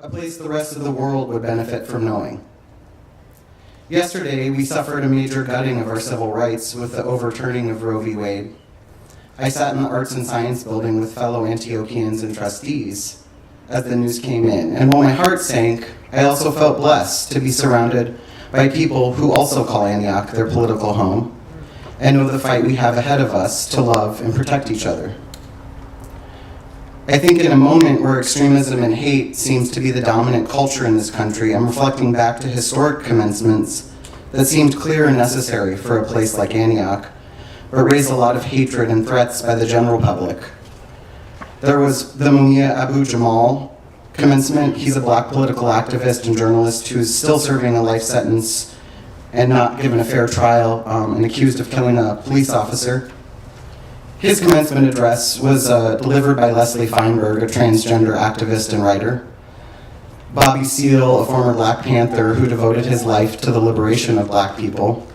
a place the rest of the world would benefit from knowing. Yesterday, we suffered a major gutting of our civil rights with the overturning of Roe v. Wade. I sat in the Arts and Science building with fellow Antiochians and trustees as the news came in, and while my heart sank, I also felt blessed to be surrounded by people who also call Antioch their political home and know the fight we have ahead of us to love and protect each other. I think in a moment where extremism and hate seems to be the dominant culture in this country, I'm reflecting back to historic commencements that seemed clear and necessary for a place like Antioch, but raised a lot of hatred and threats by the general public. There was the Mumia Abu Jamal commencement. He's a black political activist and journalist who's still serving a life sentence and not given a fair trial and accused of killing a police officer. His commencement address was delivered by Leslie Feinberg, a transgender activist and writer. Bobby Seale, a former Black Panther who devoted his life to the liberation of black people.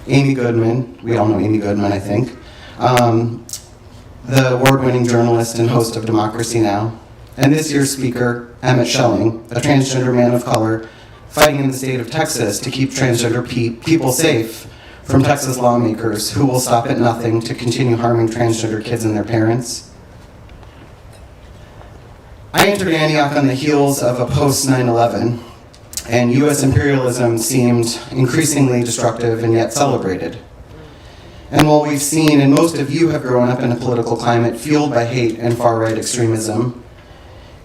Amy Goodman, we all know Amy Goodman, I think. The award-winning journalist and host of Democracy Now! And this year's speaker, Emmett Schelling, a transgender man of color fighting in the state of Texas to keep transgender people safe from Texas lawmakers who will stop at nothing to continue harming transgender kids and their parents. I entered Antioch on the heels of a post-9/11, and U.S. imperialism seemed increasingly destructive and yet celebrated. And while we've seen, and most of you have grown up in a political climate fueled by hate and far-right extremism,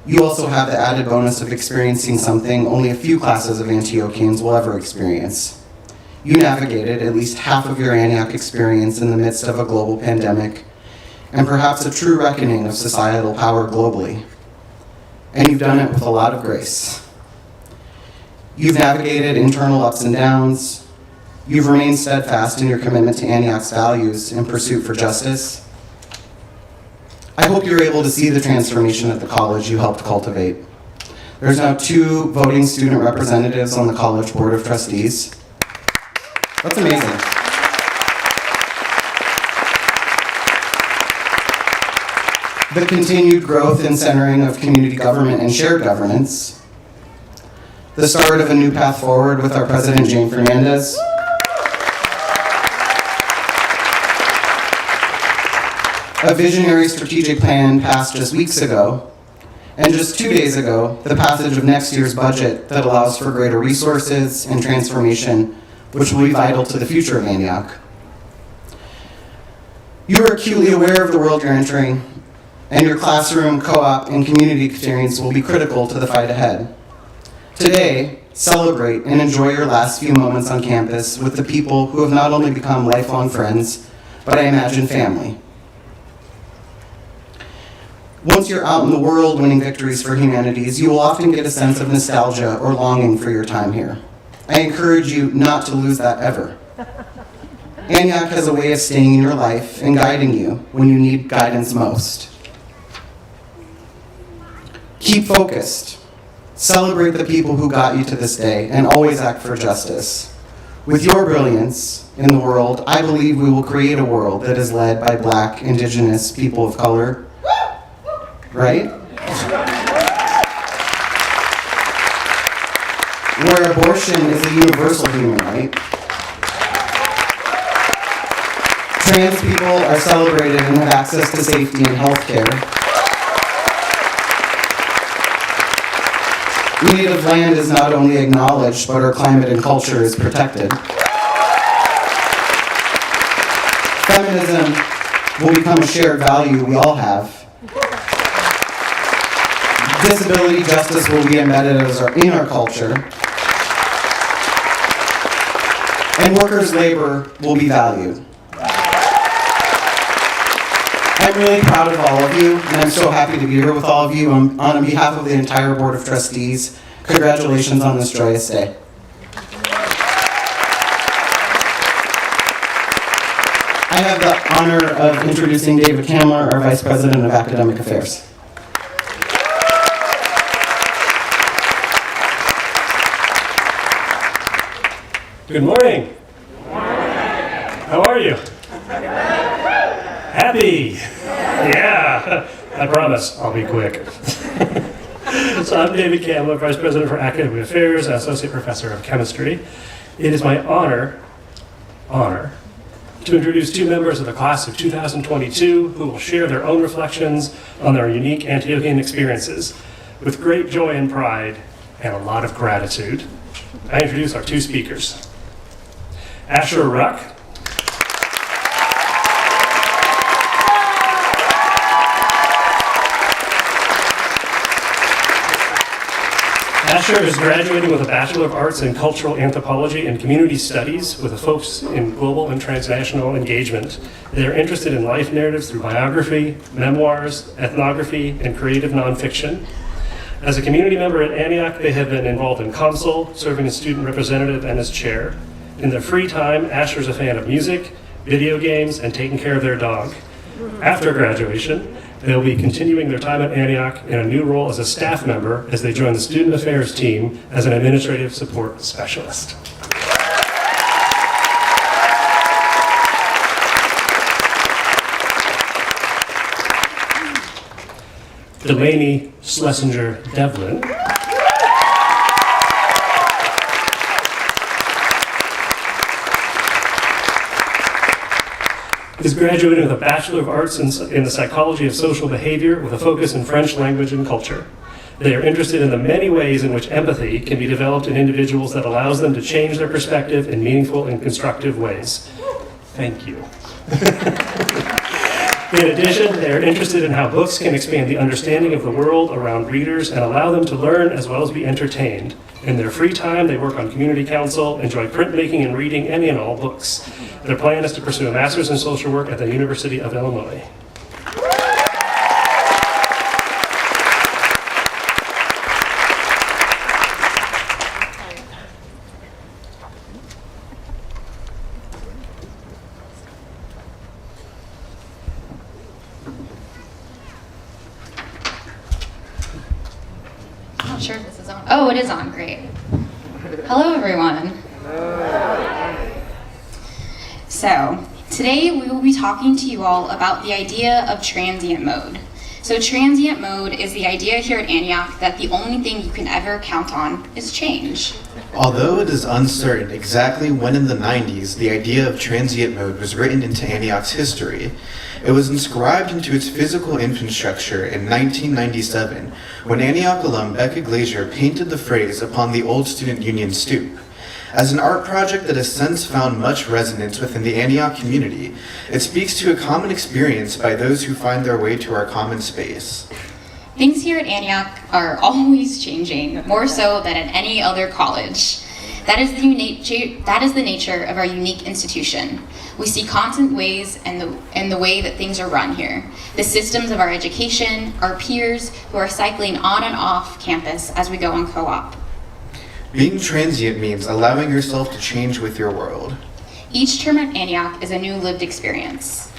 you also have the added bonus of experiencing something only a few classes of Antiochians will ever experience. You navigated at least half of your Antioch experience in the midst of a global pandemic, and perhaps a true reckoning of societal power globally. And you've done it with a lot of grace. You've navigated internal ups and downs. You've remained steadfast in your commitment to Antioch's values and pursuit for justice. I hope you're able to see the transformation at the college you helped cultivate. There's now 2 voting student representatives on the college board of trustees. That's amazing. The continued growth and centering of community government and shared governance. The start of a new path forward with our president, Jane Fernandes. A visionary strategic plan passed just weeks ago. And just 2 days ago, the passage of next year's budget that allows for greater resources and transformation, which will be vital to the future of Antioch. You are acutely aware of the world you're entering, and your classroom, co-op, and community experience will be critical to the fight ahead. Today, celebrate and enjoy your last few moments on campus with the people who have not only become lifelong friends, but I imagine family. Once you're out in the world winning victories for humanities, you will often get a sense of nostalgia or longing for your time here. I encourage you not to lose that ever. Antioch has a way of staying in your life and guiding you when you need guidance most. Keep focused. Celebrate the people who got you to this day and always act for justice. With your brilliance in the world, I believe we will create a world that is led by Black, Indigenous, people of color. Right? Where abortion is a universal human right. Trans people are celebrated and have access to safety and health care. Native land is not only acknowledged, but our climate and culture is protected. Feminism will become a shared value we all have. Disability justice will be embedded in our culture. And workers' labor will be valued. I'm really proud of all of you, and I'm so happy to be here with all of you. On behalf of the entire Board of Trustees, congratulations on this joyous day. I have the honor of introducing David Kammler, our Vice President of Academic Affairs. Good morning. How are you? Happy? Yeah, I promise I'll be quick. So I'm David Kammler, Vice President for Academic Affairs and Associate Professor of Chemistry. It is my honor to introduce two members of the class of 2022 who will share their own reflections on their unique Antiochian experiences with great joy and pride and a lot of gratitude. I introduce our two speakers. Asher Rusk. Asher is graduating with a Bachelor of Arts in Cultural Anthropology and Community Studies with a focus in global and transnational engagement. They are interested in life narratives through biography, memoirs, ethnography, and creative nonfiction. As a community member at Antioch, they have been involved in Council, serving as student representative and as chair. In their free time, Asher is a fan of music, video games, and taking care of their dog. After graduation, they'll be continuing their time at Antioch in a new role as a staff member as they join the Student Affairs team as an administrative support specialist. Delaney Schlesinger-Devlin is graduating with a Bachelor of Arts in the Psychology of Social Behavior with a focus in French language and culture. They are interested in the many ways in which empathy can be developed in individuals that allows them to change their perspective in meaningful and constructive ways. Thank you. In addition, they are interested in how books can expand the understanding of the world around readers and allow them to learn as well as be entertained. In their free time, they work on community council, enjoy printmaking and reading any and all books. Their plan is to pursue a master's in social work at the University of Illinois. I'm not sure if this is on. Oh, it is on. Great. Hello, everyone. So, today we will be talking to you all about the idea of transient mode. So, transient mode is the idea here at Antioch that the only thing you can ever count on is change. Although it is uncertain exactly when in the 90s the idea of transient mode was written into Antioch's history, it was inscribed into its physical infrastructure in 1997 when Antioch alum Becca Glazier painted the phrase upon the old Student Union stoop. As an art project that has since found much resonance within the Antioch community, it speaks to a common experience by those who find their way to our common space. Things here at Antioch are always changing, more so than at any other college. That is the nature of our unique institution. We see constant ways in the way that things are run here. The systems of our education, our peers who are cycling on and off campus as we go on co-op. Being transient means allowing yourself to change with your world. Each term at Antioch is a new lived experience.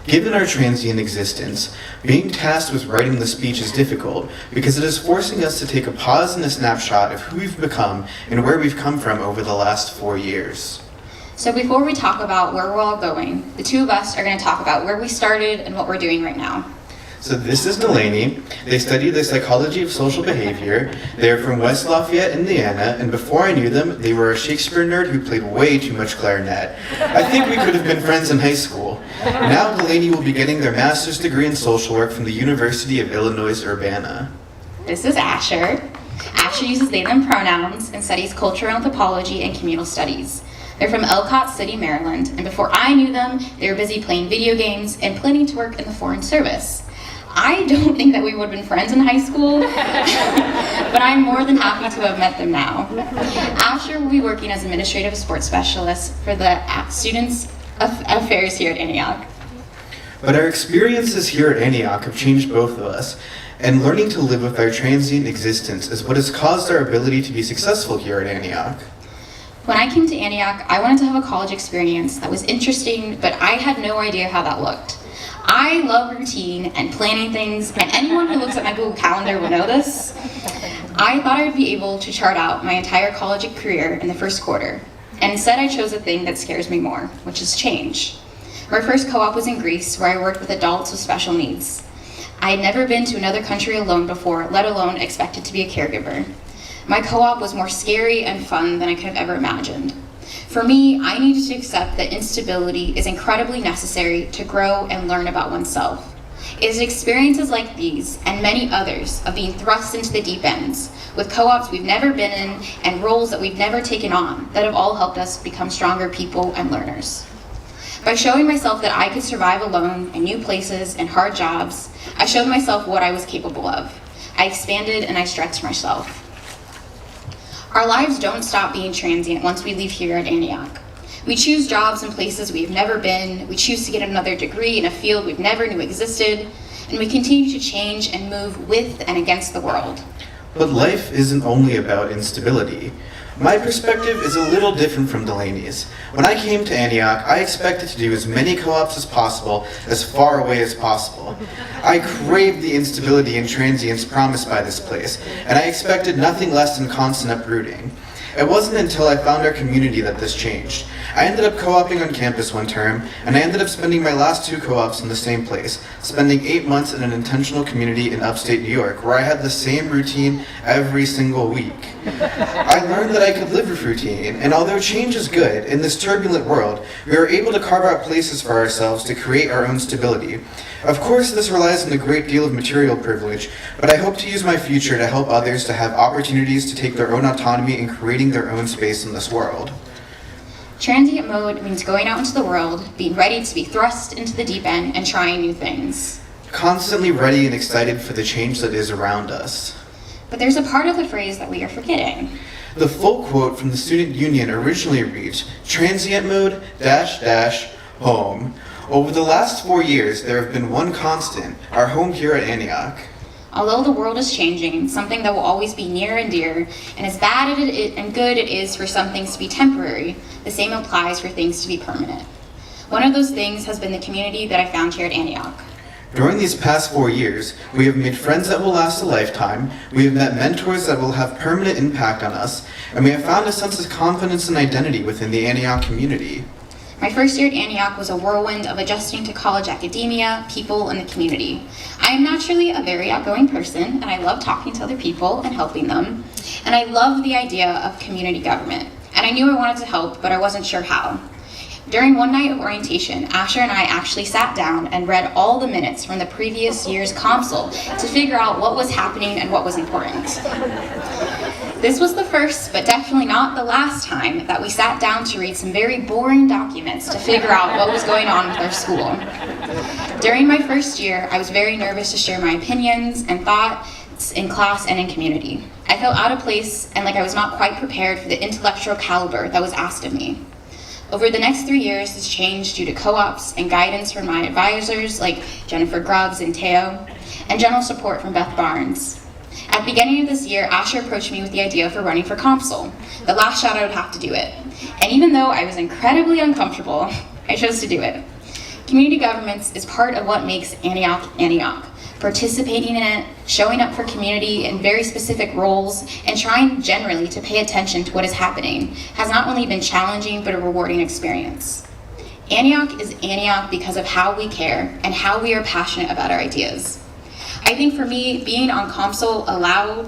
Given our transient existence, being tasked with writing the speech is difficult because it is forcing us to take a pause and a snapshot of who we've become and where we've come from over the last 4 years. So before we talk about where we're all going, the two of us are going to talk about where we started and what we're doing right now. So this is Delaney. They study the psychology of social behavior. They're from West Lafayette, Indiana, and before I knew them, they were a Shakespeare nerd who played way too much clarinet. I think we could have been friends in high school. Now Delaney will be getting their master's degree in social work from the University of Illinois Urbana. This is Asher. Asher uses they, them pronouns and studies cultural anthropology and communal studies. They're from Ellicott City, Maryland, and before I knew them, they were busy playing video games and planning to work in the Foreign Service. I don't think that we would have been friends in high school, but I'm more than happy to have met them now. Asher will be working as administrative sports specialist for the Students Affairs here at Antioch. But our experiences here at Antioch have changed both of us, and learning to live with our transient existence is what has caused our ability to be successful here at Antioch. When I came to Antioch, I wanted to have a college experience that was interesting, but I had no idea how that looked. I love routine and planning things, and anyone who looks at my Google Calendar will know this. I thought I would be able to chart out my entire college career in the first quarter, and instead I chose a thing that scares me more, which is change. My first co-op was in Greece, where I worked with adults with special needs. I had never been to another country alone before, let alone expected to be a caregiver. My co-op was more scary and fun than I could have ever imagined. For me, I needed to accept that instability is incredibly necessary to grow and learn about oneself. It is experiences like these, and many others, of being thrust into the deep ends, with co-ops we've never been in and roles that we've never taken on, that have all helped us become stronger people and learners. By showing myself that I could survive alone in new places and hard jobs, I showed myself what I was capable of. I expanded and I stretched myself. Our lives don't stop being transient once we leave here at Antioch. We choose jobs in places we've never been, we choose to get another degree in a field we've never knew existed, and we continue to change and move with and against the world. But life isn't only about instability. My perspective is a little different from Delaney's. When I came to Antioch, I expected to do as many co-ops as possible, as far away as possible. I craved the instability and transience promised by this place, and I expected nothing less than constant uprooting. It wasn't until I found our community that this changed. I ended up co-oping on campus one term, and I ended up spending my last 2 co-ops in the same place, spending 8 months in an intentional community in upstate New York, where I had the same routine every single week. I learned that I could live with routine, and although change is good, in this turbulent world, we are able to carve out places for ourselves to create our own stability. Of course, this relies on a great deal of material privilege, but I hope to use my future to help others to have opportunities to take their own autonomy in creating their own space in this world. Transient mode means going out into the world, being ready to be thrust into the deep end, and trying new things. Constantly ready and excited for the change that is around us. But there's a part of the phrase that we are forgetting. The full quote from the student union originally reads, "Transient mode, home." Over the last 4 years, there have been one constant, our home here at Antioch. Although the world is changing, something that will always be near and dear, and as bad and good it is for some things to be temporary, the same applies for things to be permanent. One of those things has been the community that I found here at Antioch. During these past 4 years, we have made friends that will last a lifetime, we have met mentors that will have permanent impact on us, and we have found a sense of confidence and identity within the Antioch community. My first year at Antioch was a whirlwind of adjusting to college academia, people, and the community. I am naturally a very outgoing person, and I love talking to other people and helping them. And I love the idea of community government. And I knew I wanted to help, but I wasn't sure how. During one night of orientation, Asher and I actually sat down and read all the minutes from the previous year's Council to figure out what was happening and what was important. This was the first, but definitely not the last time that we sat down to read some very boring documents to figure out what was going on with our school. During my first year, I was very nervous to share my opinions and thoughts in class and in community. I felt out of place and like I was not quite prepared for the intellectual caliber that was asked of me. Over the next 3 years, this changed due to co-ops and guidance from my advisors like Jennifer Grubbs and Teo, and general support from Beth Barnes. At the beginning of this year, Asher approached me with the idea for running for Council, the last shot I would have to do it. And even though I was incredibly uncomfortable, I chose to do it. Community governments is part of what makes Antioch Antioch. Participating in it, showing up for community in very specific roles, and trying generally to pay attention to what is happening has not only been challenging but a rewarding experience. Antioch is Antioch because of how we care and how we are passionate about our ideas. I think for me, being on Council allowed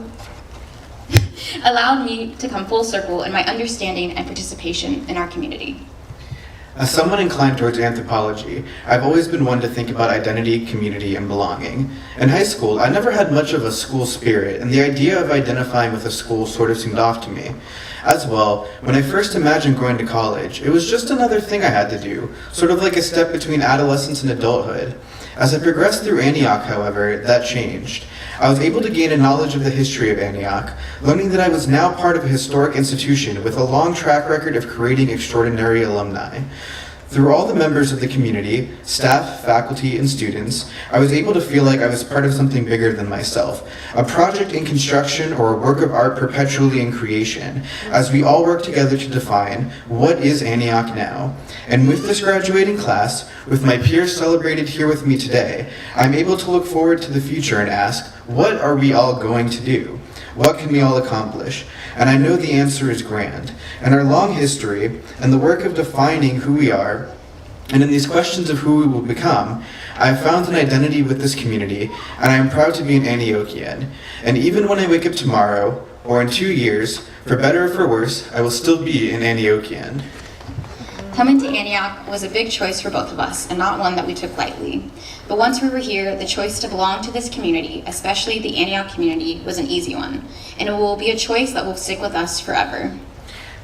me to come full circle in my understanding and participation in our community. As someone inclined towards anthropology, I've always been one to think about identity, community, and belonging. In high school, I never had much of a school spirit, and the idea of identifying with a school sort of seemed off to me. As well, when I first imagined going to college, it was just another thing I had to do, sort of like a step between adolescence and adulthood. As I progressed through Antioch, however, that changed. I was able to gain a knowledge of the history of Antioch, learning that I was now part of a historic institution with a long track record of creating extraordinary alumni. Through all the members of the community, staff, faculty, and students, I was able to feel like I was part of something bigger than myself, a project in construction or a work of art perpetually in creation, as we all work together to define what is Antioch now. And with this graduating class, with my peers celebrated here with me today, I'm able to look forward to the future and ask, what are we all going to do? What can we all accomplish? And I know the answer is grand. And our long history and the work of defining who we are And in these questions of who we will become, I have found an identity with this community, and I am proud to be an Antiochian. And even when I wake up tomorrow, or in 2 years, for better or for worse, I will still be an Antiochian. Coming to Antioch was a big choice for both of us, and not one that we took lightly. But once we were here, the choice to belong to this community, especially the Antioch community, was an easy one, and it will be a choice that will stick with us forever.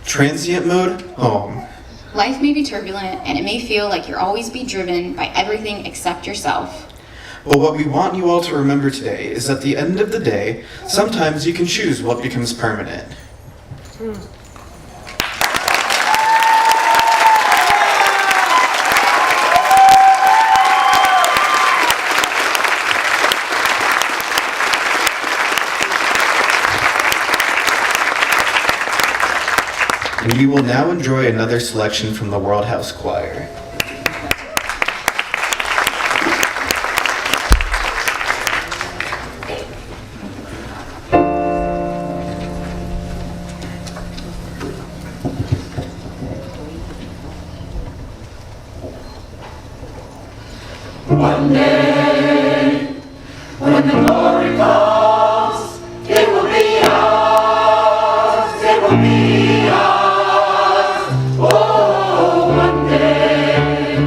Transient mode, home. Life may be turbulent, and it may feel like you'll always be driven by everything except yourself. But what we want you all to remember today is at the end of the day, sometimes you can choose what becomes permanent. And we will now enjoy another selection from the World House Choir. One day, when the glory comes, it will be ours, it will be ours. Oh, one day,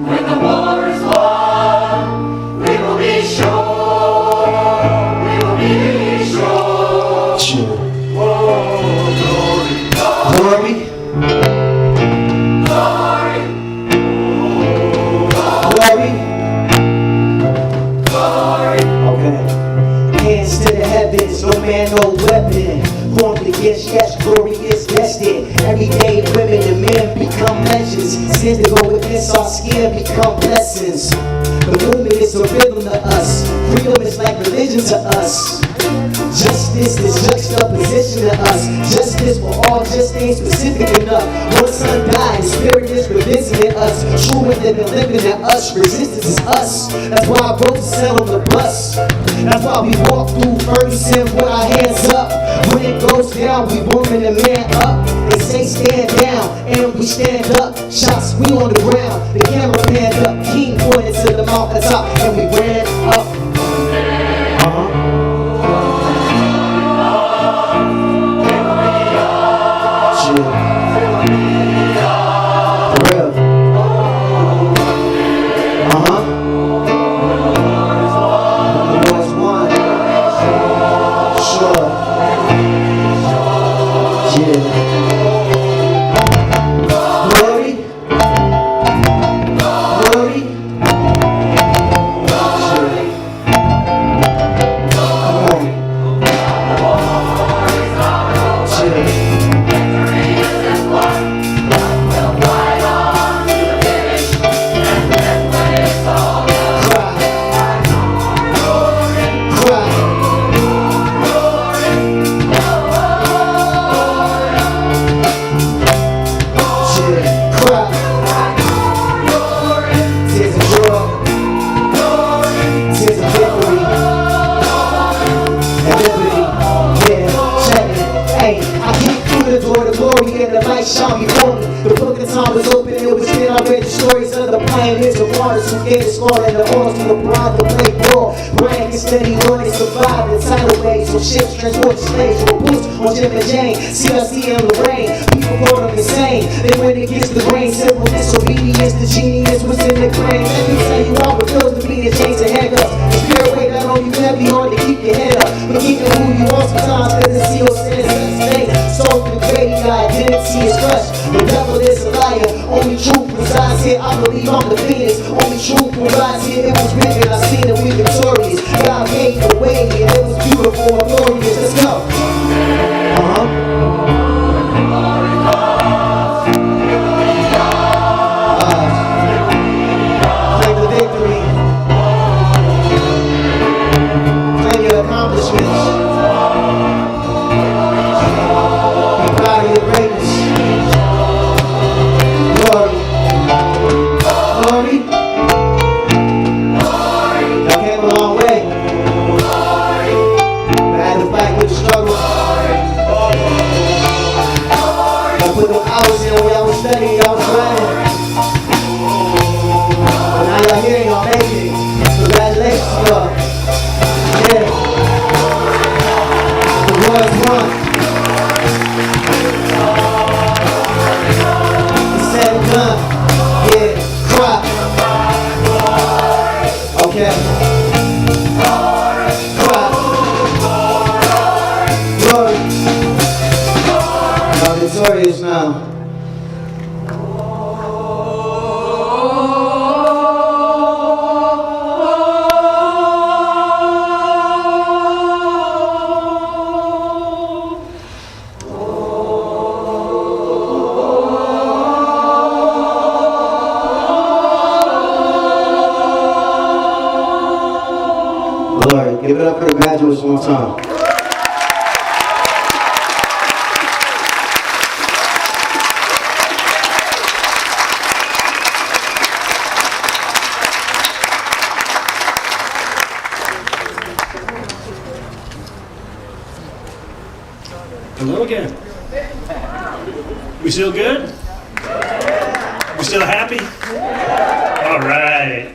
when the war is won, we will be sure, we will be sure. Oh, glory, glory. No man, no weapon. Formed against, yes, glory is destined. Everyday women and men become legends. Sins that go against our skin become blessings. The movement is a rhythm to us. Freedom is like religion to us. Justice is juxtaposition to us. Justice for all just ain't specific enough. One son died, the spirit is revisiting us. True and living at us. Resistance is us. That's why I wrote to sell on the bus. That's why we walk through Ferguson with our hands up. When it goes down, we warming the man up. They say stand down, and we stand up. Shots, we on the ground. The camera panned up. King pointed to the mountain top, and we ran up. up for the graduates one time. Hello again. We still good? We still happy? All right.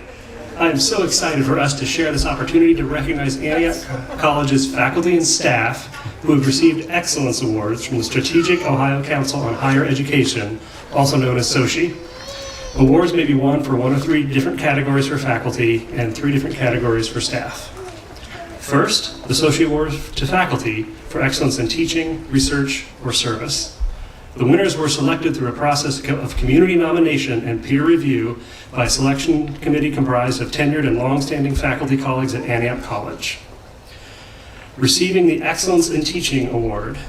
I'm so excited for us to share this opportunity to recognize Antioch College's faculty and staff who have received excellence awards from the Strategic Ohio Council on Higher Education, also known as SOCHE. Awards may be won for one of 3 different categories for faculty and 3 different categories for staff. First, the SOCHE Award to faculty for excellence in teaching, research, or service. The winners were selected through a process of community nomination and peer review by a selection committee comprised of tenured and long-standing faculty colleagues at Antioch College. Receiving the Excellence in Teaching Award,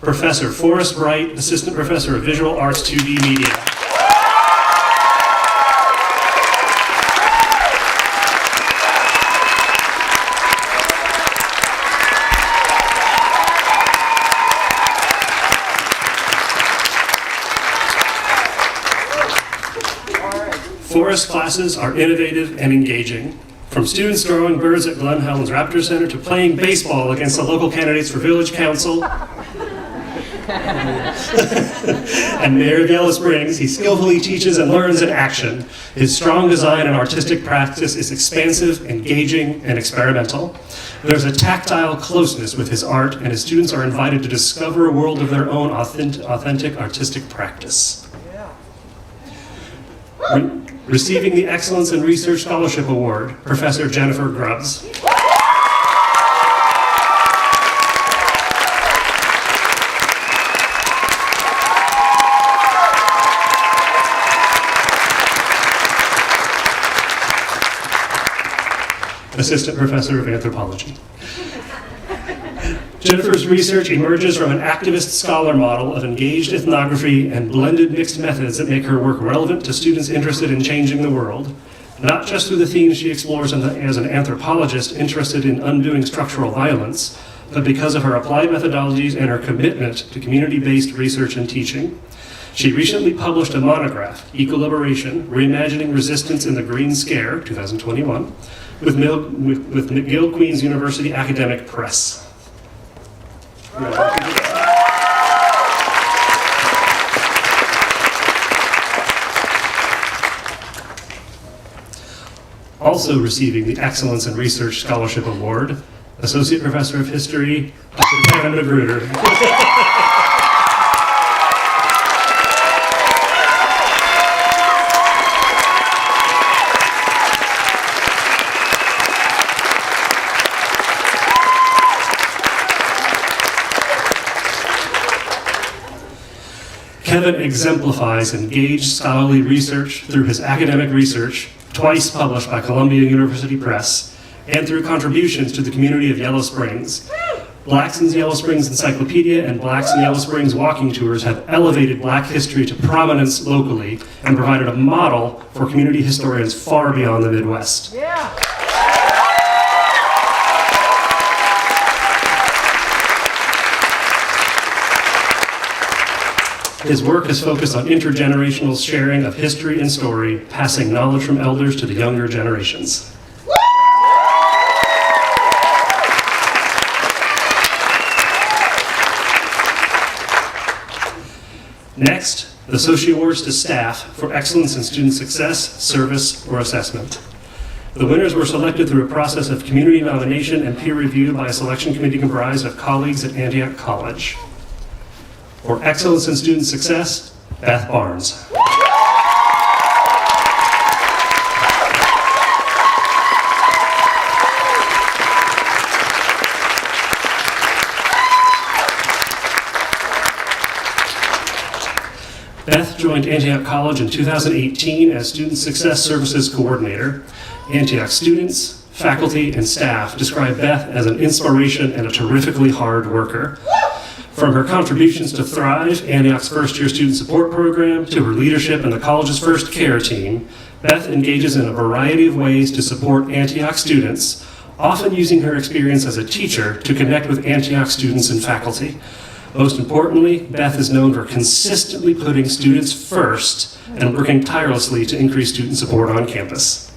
Professor Forrest Wright, Assistant Professor of Visual Arts 2D Media. Forest classes are innovative and engaging, from students drawing birds at Glen Helen's Raptor Center to playing baseball against the local candidates for village council and Mayor of Yellow Springs. He skillfully teaches and learns in action. His strong design and artistic practice is expansive, engaging, and experimental. There's a tactile closeness with his art, and his students are invited to discover a world of their own authentic artistic practice. Receiving the Excellence in Research Scholarship Award, Professor Jennifer Grubbs. Assistant Professor of Anthropology. Jennifer's research emerges from an activist scholar model of engaged ethnography and blended mixed methods that make her work relevant to students interested in changing the world, not just through the themes she explores as an anthropologist interested in undoing structural violence, but because of her applied methodologies and her commitment to community-based research and teaching. She recently published a monograph, Equiliberation, Reimagining Resistance in the Green Scare, 2021, with McGill Queen's University Academic Press. Also receiving the Excellence in Research Scholarship Award, Associate Professor of History, Dr. Kevin Magruder. Kevin exemplifies engaged scholarly research through his academic research, twice published by Columbia University Press, and through contributions to the community of Yellow Springs. Blacks in Yellow Springs Encyclopedia and Blacks in Yellow Springs walking tours have elevated Black history to prominence locally and provided a model for community historians far beyond the Midwest. Yeah. His work has focused on intergenerational sharing of history and story, passing knowledge from elders to the younger generations. Next, the SOCHE Awards to staff for excellence in student success, service, or assessment. The winners were selected through a process of community nomination and peer review by a selection committee comprised of colleagues at Antioch College. For excellence in student success, Beth Barnes. Beth joined Antioch College in 2018 as Student Success Services Coordinator. Antioch students, faculty, and staff describe Beth as an inspiration and a terrifically hard worker. From her contributions to Thrive, Antioch's first-year student support program, to her leadership in the college's first care team, Beth engages in a variety of ways to support Antioch students, often using her experience as a teacher to connect with Antioch students and faculty. Most importantly, Beth is known for consistently putting students first and working tirelessly to increase student support on campus.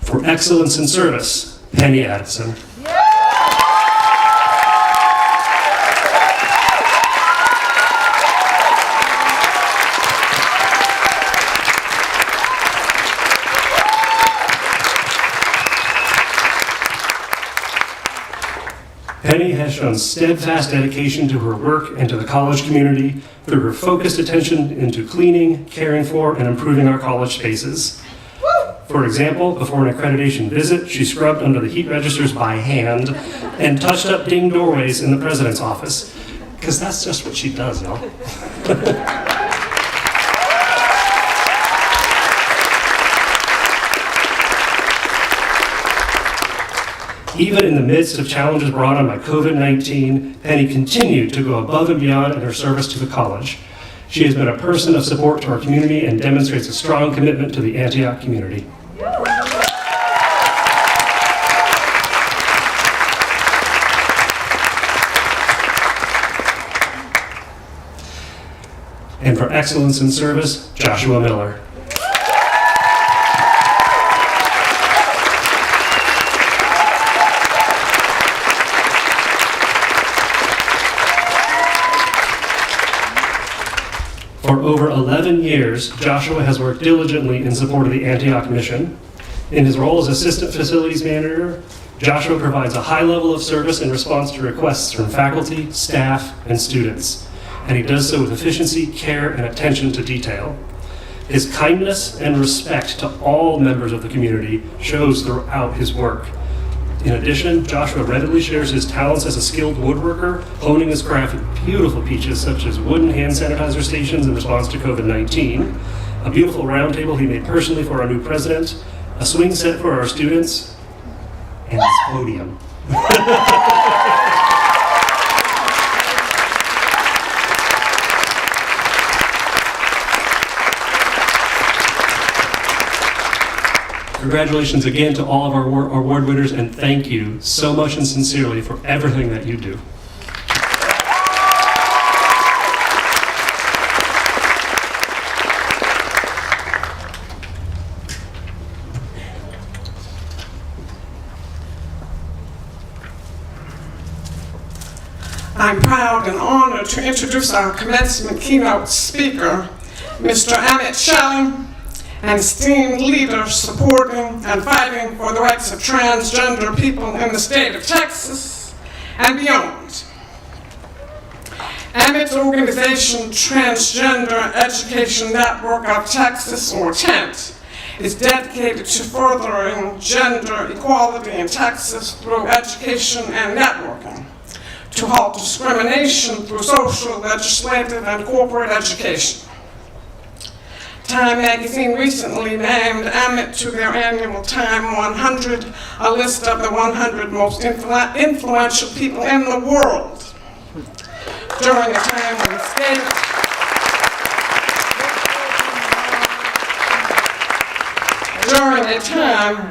For excellence in service, Penny Addison. Penny has shown steadfast dedication to her work and to the college community through her focused attention into cleaning, caring for, and improving our college spaces. For example, before an accreditation visit, she scrubbed under the heat registers by hand and touched up ding doorways in the president's office. Because that's just what she does, y'all. Even in the midst of challenges brought on by COVID-19, Penny continued to go above and beyond in her service to the college. She has been a person of support to our community and demonstrates a strong commitment to the Antioch community. And for excellence in service, Joshua Miller. For over 11 years, Joshua has worked diligently in support of the Antioch mission. In his role as Assistant Facilities Manager, Joshua provides a high level of service in response to requests from faculty, staff, and students, and he does so with efficiency, care, and attention to detail. His kindness and respect to all members of the community shows throughout his work. In addition, Joshua readily shares his talents as a skilled woodworker, honing his craft with beautiful pieces such as wooden hand sanitizer stations in response to COVID-19, a beautiful round table he made personally for our new president, a swing set for our students, and his podium. Congratulations again to all of our award winners, and thank you so much and sincerely for everything that you do. I'm proud and honored to introduce our commencement keynote speaker, Mr. Emmett Schelling, an esteemed leader supporting and fighting for the rights of transgender people in the state of Texas and beyond. Emmett's organization, Transgender Education Network of Texas, or TENT, is dedicated to furthering gender equality in Texas through education and networking, to halt discrimination through social, legislative, and corporate education. Time magazine recently named Emmett to their annual Time 100, a list of the 100 most influential people in the world. During a time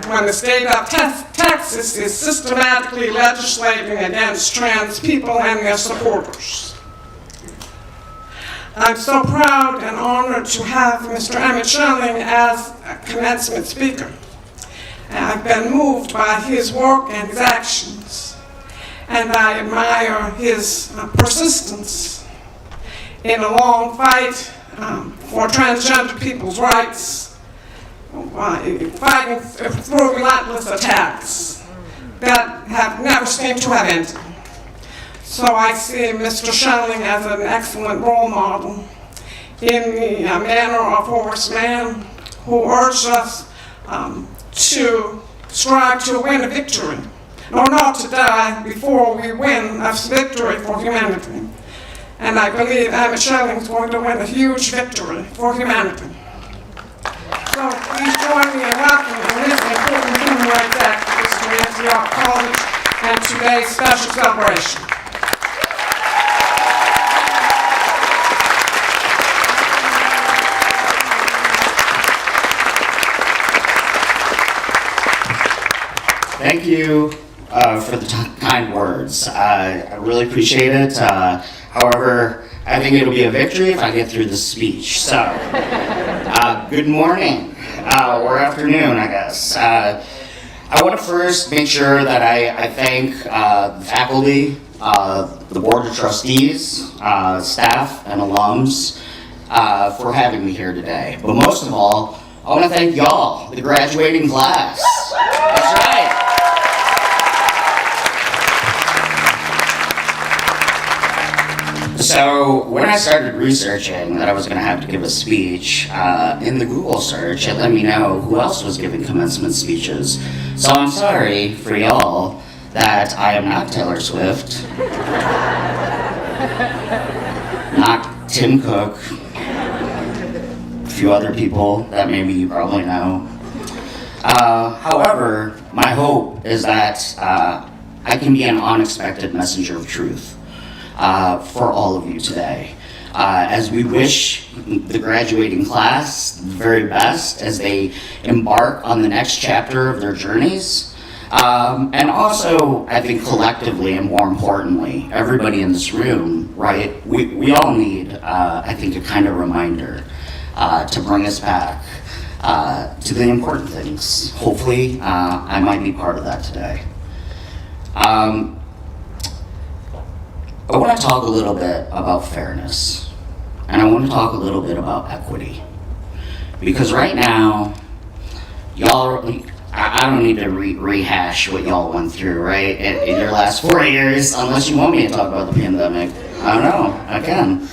when the state of Texas is systematically legislating against trans people and their supporters. I'm so proud and honored to have Mr. Emmett Schelling as a commencement speaker. I've been moved by his work and his actions, and I admire his persistence in a long fight for transgender people's rights, fighting through relentless attacks that have never seemed to have ended. So I see Mr. Schelling as an excellent role model in the manner of horseman who urged us to strive to win a victory, or not to die before we win a victory for humanity. And I believe Emmett Schelling is going to win a huge victory for humanity. So please join me in welcoming this important human rights activist to Antioch College and today's special celebration. Thank you for the kind words. I really appreciate it. However, I think it'll be a victory if I get through the speech. So, good morning, or afternoon, I guess. I want to first make sure that I thank the faculty, the Board of Trustees, staff, and alums for having me here today. But most of all, I want to thank y'all, the graduating class. That's right. So when I started researching that I was going to have to give a speech, in the Google search, it let me know who else was giving commencement speeches. So I'm sorry for y'all that I am not Taylor Swift, not Tim Cook, a few other people that maybe you probably know. However, my hope is that I can be an unexpected messenger of truth for all of you today. As we wish the graduating class the very best as they embark on the next chapter of their journeys. And also, I think collectively and more importantly, everybody in this room, right, we all need, I think, a kind of reminder to bring us back to the important things. Hopefully, I might be part of that today. I want to talk a little bit about fairness, and I want to talk a little bit about equity. Because right now, y'all, I don't need to rehash what y'all went through, right, in your last 4 years, unless you want me to talk about the pandemic. I don't know, I can.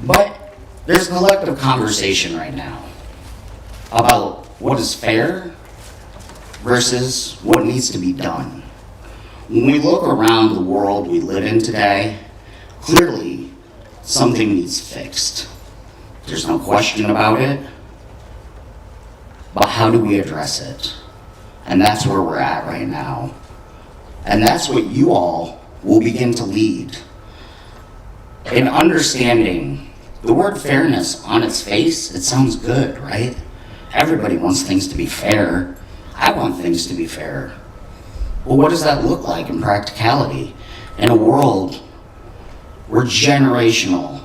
But there's a collective conversation right now about what is fair versus what needs to be done. When we look around the world we live in today, clearly something needs fixed. There's no question about it. But how do we address it? And that's where we're at right now. And that's what you all will begin to lead. In understanding the word fairness on its face, it sounds good, right? Everybody wants things to be fair. I want things to be fair. Well, what does that look like in practicality in a world where generational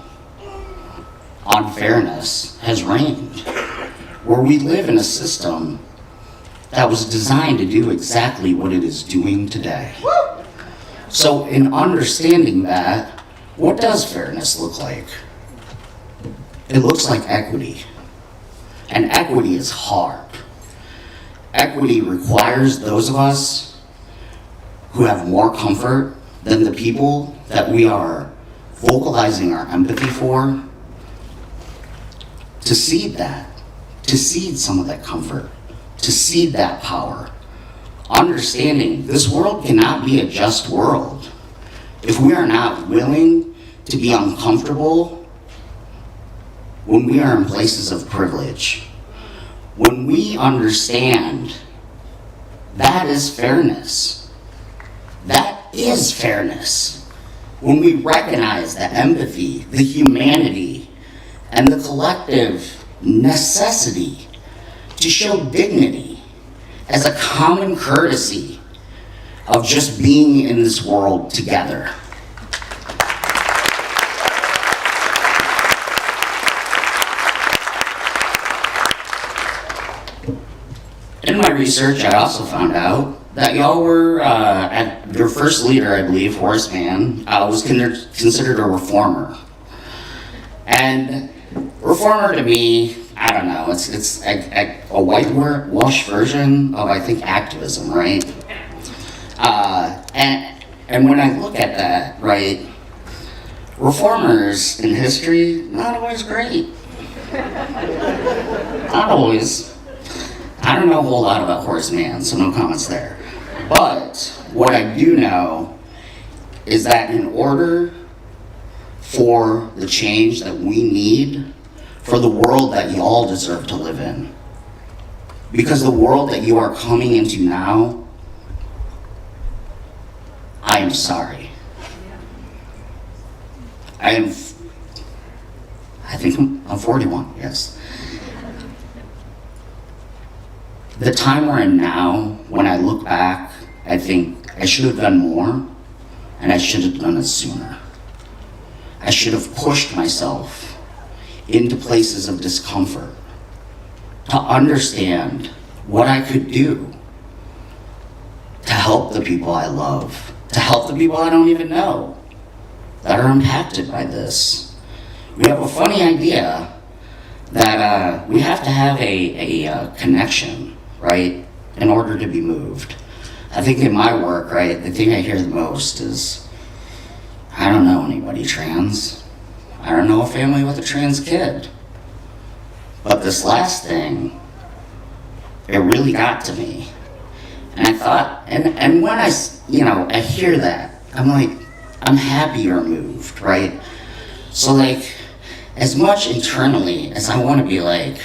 unfairness has reigned? Where we live in a system that was designed to do exactly what it is doing today. So in understanding that, what does fairness look like? It looks like equity. And equity is hard. Equity requires those of us who have more comfort than the people that we are vocalizing our empathy for to cede that. To cede some of that comfort, to cede that power. Understanding this world cannot be a just world if we are not willing to be uncomfortable when we are in places of privilege. When we understand that is fairness. That is fairness. When we recognize the empathy, the humanity, and the collective necessity to show dignity as a common courtesy of just being in this world together. In my research, I also found out that y'all were, your first leader, I believe, Horace Mann, was considered a reformer. And reformer to me, I don't know, it's a whitewash version of, I think, activism, right? And when I look at that, right, reformers in history, not always great. Not always. I don't know a whole lot about Horace Mann, so no comments there. But what I do know is that in order for the change that we need for the world that you all deserve to live in, because the world that you are coming into now, I am sorry. I think I'm 41, yes. the time we're in now, when I look back, I think I should have done more, and I should have done it sooner. I should have pushed myself into places of discomfort to understand what I could do to help the people I love, to help the people I don't even know that are impacted by this. We have a funny idea that we have to have a connection, right, in order to be moved. I think in my work, right, the thing I hear the most is, I don't know anybody trans. I don't know a family with a trans kid. But this last thing, it really got to me. And I thought, and when I hear that, I'm like, I'm happy or moved, right? So like, as much internally as I want to be like,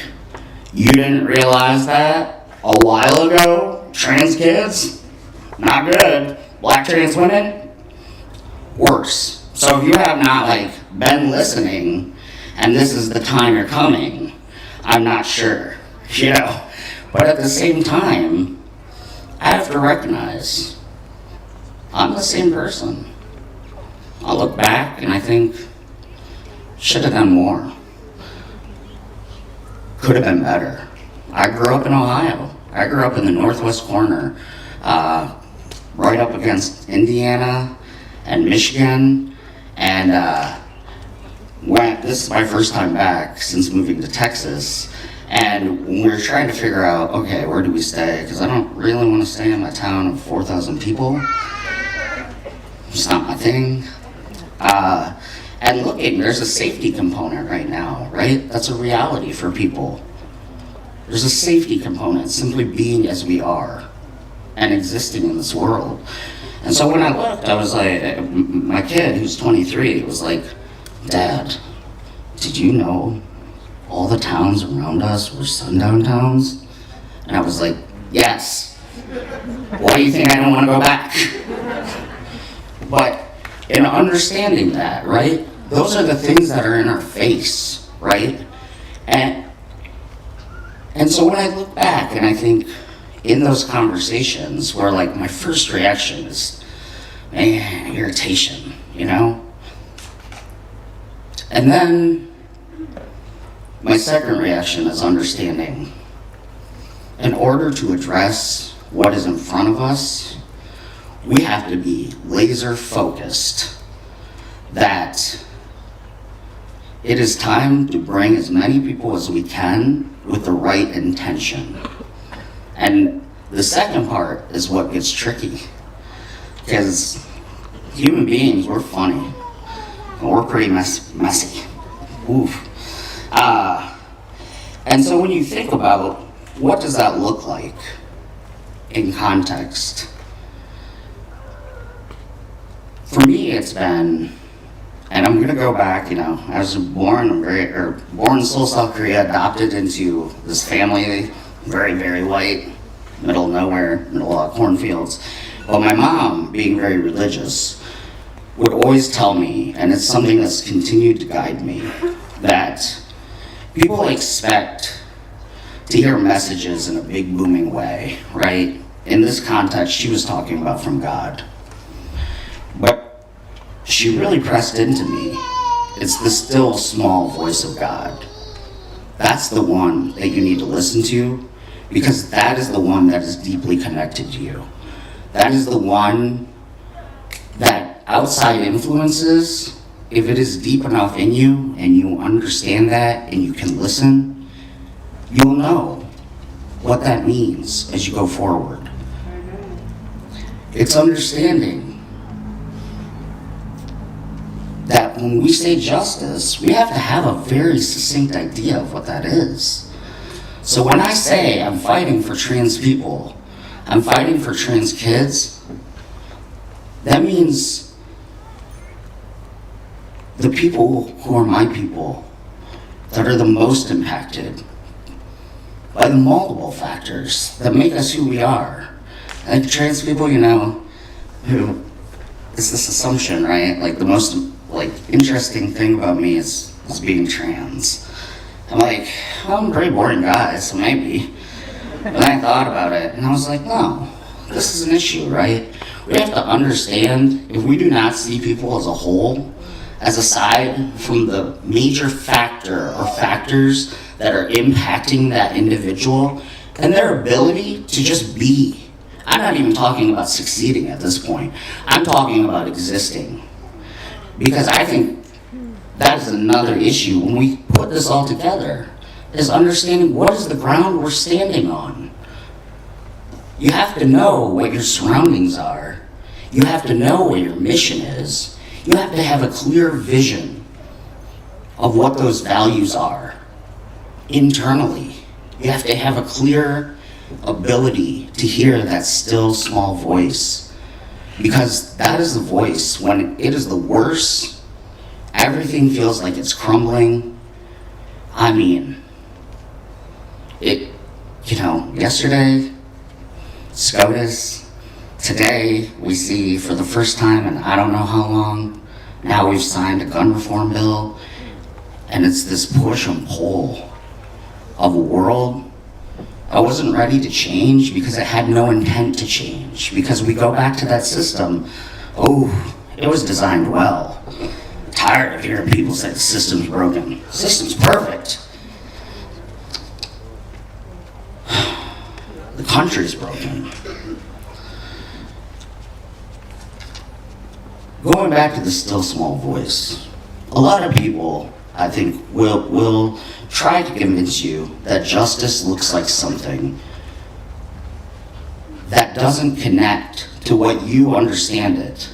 you didn't realize that a while ago, trans kids, not good. Black trans women, worse. So if you have not like been listening, and this is the time you're coming, I'm not sure, But at the same time, I have to recognize I'm the same person. I look back and I think, should have done more. Could have been better. I grew up in Ohio. I grew up in the northwest corner, right up against Indiana and Michigan. And this is my first time back since moving to Texas. And when we were trying to figure out, okay, where do we stay? Because I don't really want to stay in my town of 4,000 people. It's not my thing. And looking, there's a safety component right now, right? That's a reality for people. There's a safety component, simply being as we are and existing in this world. And so when I looked, I was like, my kid, who's 23, was like, Dad, did you know all the towns around us were sundown towns? And I was like, yes. Why do you think I don't want to go back? But in understanding that, right, those are the things that are in our face, right? And so when I look back and I think in those conversations where like my first reaction is, man, irritation, And then my second reaction is understanding. In order to address what is in front of us, we have to be laser focused that it is time to bring as many people as we can with the right intention. And the second part is what gets tricky, because human beings, we're funny, and we're pretty messy. Oof. And so when you think about what does that look like in context, for me it's been, and I'm gonna go back, I was born in Seoul, South Korea, adopted into this family, very, very white, middle of nowhere, middle of cornfields. But my mom, being very religious, would always tell me, and it's something that's continued to guide me, that people expect to hear messages in a big booming way, right? In this context, she was talking about from God. But she really pressed into me. It's the still small voice of God. That's the one that you need to listen to, because that is the one that is deeply connected to you. That is the one that outside influences, if it is deep enough in you and you understand that and you can listen, you'll know what that means as you go forward. It's understanding that when we say justice, we have to have a very succinct idea of what that is. So when I say I'm fighting for trans people, I'm fighting for trans kids, that means the people who are my people that are the most impacted by the multiple factors that make us who we are. Like trans people, who it's this assumption, right? Like the most interesting thing about me is being trans. I'm like, well, I'm a pretty boring guy, so maybe. And I thought about it, and I was like, no, this is an issue, right? We have to understand, if we do not see people as a whole, as aside from the major factor or factors that are impacting that individual and their ability to just be. I'm not even talking about succeeding at this point. I'm talking about existing. Because I think that is another issue when we put this all together, is understanding what is the ground we're standing on. You have to know what your surroundings are. You have to know what your mission is. You have to have a clear vision of what those values are internally. You have to have a clear ability to hear that still small voice, because that is the voice when it is the worst. Everything feels like it's crumbling. I mean, yesterday, SCOTUS, today we see for the first time in I don't know how long, now we've signed a gun reform bill, and it's this push and pull of a world I wasn't ready to change because it had no intent to change, because we go back to that system. Oh, it was designed well. I'm tired of hearing people say the system's broken. The system's perfect. The country's broken. Going back to the still small voice, a lot of people, I think, will try to convince you that justice looks like something that doesn't connect to what you understand it,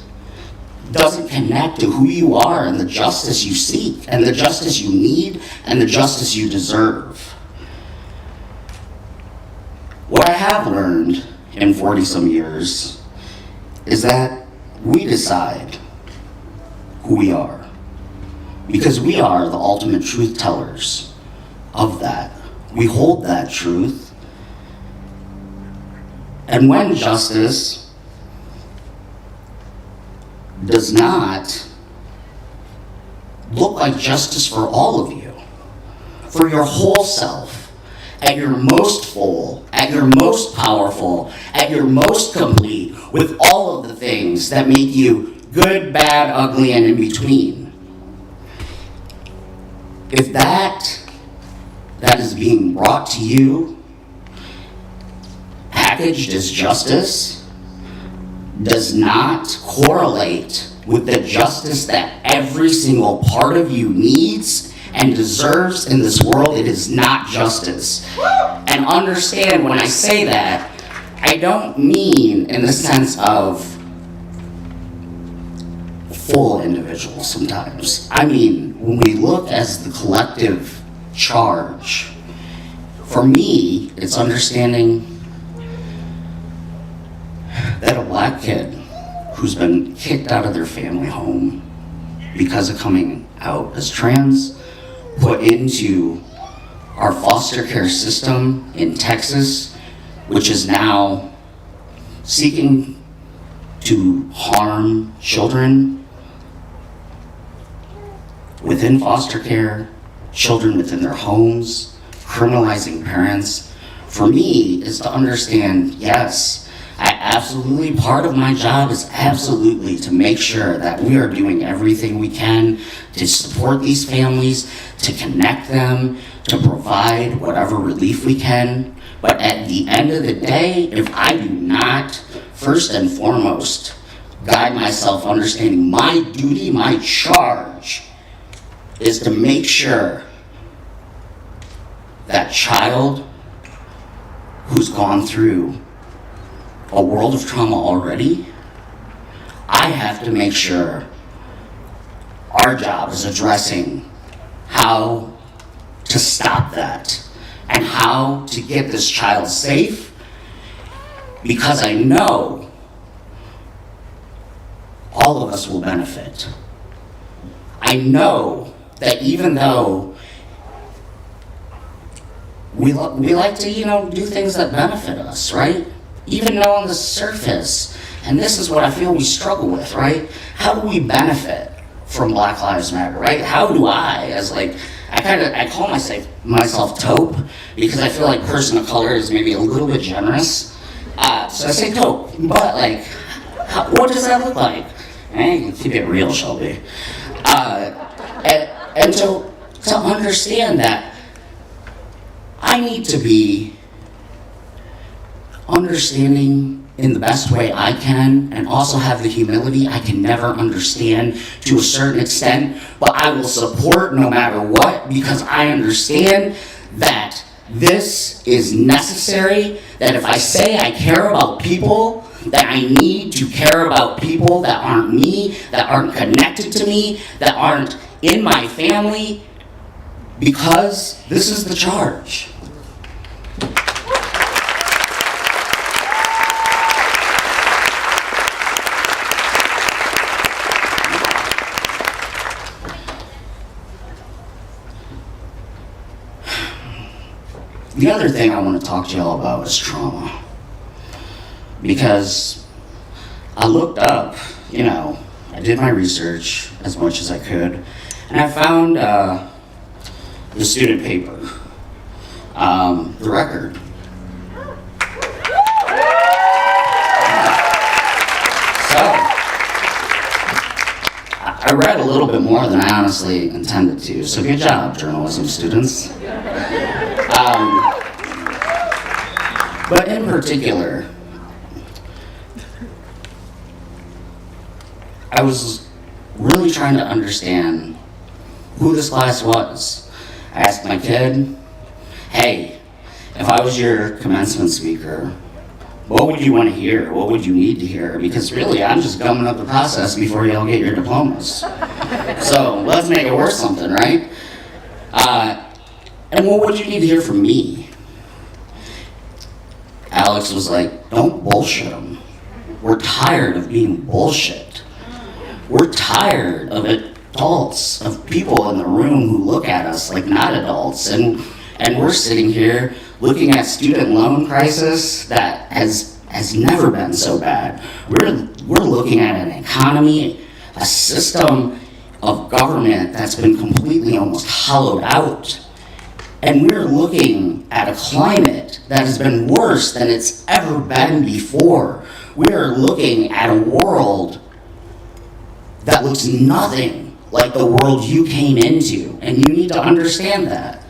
doesn't connect to who you are and the justice you seek and the justice you need and the justice you deserve. What I have learned in 40-some years is that we decide who we are, because we are the ultimate truth tellers of that. We hold that truth. And when justice does not look like justice for all of you, for your whole self, at your most full, at your most powerful, at your most complete, with all of the things that make you good, bad, ugly, and in between. If that is being brought to you, packaged as justice, does not correlate with the justice that every single part of you needs and deserves in this world, it is not justice. And understand when I say that, I don't mean in the sense of full individuals sometimes. I mean, when we look as the collective charge, for me, it's understanding that a black kid who's been kicked out of their family home because of coming out as trans, put into our foster care system in Texas, which is now seeking to harm children within foster care, children within their homes, criminalizing parents. For me, is to understand, yes, part of my job is absolutely to make sure that we are doing everything we can to support these families, to connect them, to provide whatever relief we can. But at the end of the day, if I do not, first and foremost, guide myself understanding my duty, my charge, is to make sure that child who's gone through a world of trauma already, I have to make sure our job is addressing how to stop that and how to get this child safe, because I know all of us will benefit. I know that even though we like to, do things that benefit us, right? Even though on the surface, and this is what I feel we struggle with, right? How do we benefit from Black Lives Matter, right? How do I, as I call myself taupe because I feel like person of color is maybe a little bit generous. So I say taupe, but like, what does that look like? Keep it real, Shelby. And to understand that I need to be understanding in the best way I can, and also have the humility. I can never understand to a certain extent, but I will support no matter what, because I understand that this is necessary, that if I say I care about people, that I need to care about people that aren't me, that aren't connected to me, that aren't in my family, because this is the charge. The other thing I want to talk to y'all about is trauma. Because I looked up, I did my research as much as I could, and I found the student paper, the record. So, I read a little bit more than I honestly intended to, so good job, journalism students. But in particular, I was really trying to understand who this class was. I asked my kid, hey, if I was your commencement speaker, what would you want to hear? What would you need to hear? Because really, I'm just gumming up the process before y'all get your diplomas. So let's make it worth something, right? And what would you need to hear from me? Alex was like, don't bullshit them. We're tired of being bullshit. We're tired of adults, of people in the room who look at us like not adults. And we're sitting here looking at student loan crisis that has never been so bad. We're looking at an economy, a system of government that's been completely almost hollowed out. And we're looking at a climate that has been worse than it's ever been before. We're looking at a world that looks nothing like the world you came into, and you need to understand that.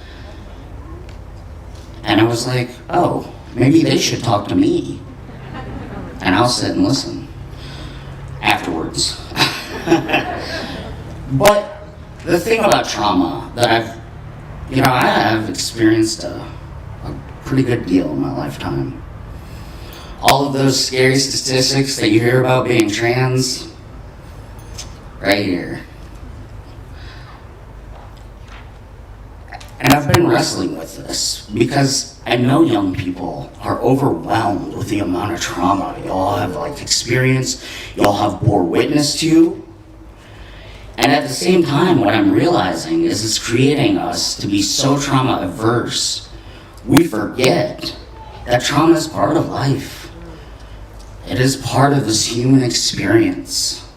And I was like, oh, maybe they should talk to me. And I'll sit and listen afterwards. But the thing about trauma that I have experienced a pretty good deal in my lifetime. All of those scary statistics that you hear about being trans, right here. And I've been wrestling with this because I know young people are overwhelmed with the amount of trauma y'all have experienced, y'all have bore witness to. And at the same time, what I'm realizing is it's creating us to be so trauma averse, we forget that trauma is part of life. It is part of this human experience.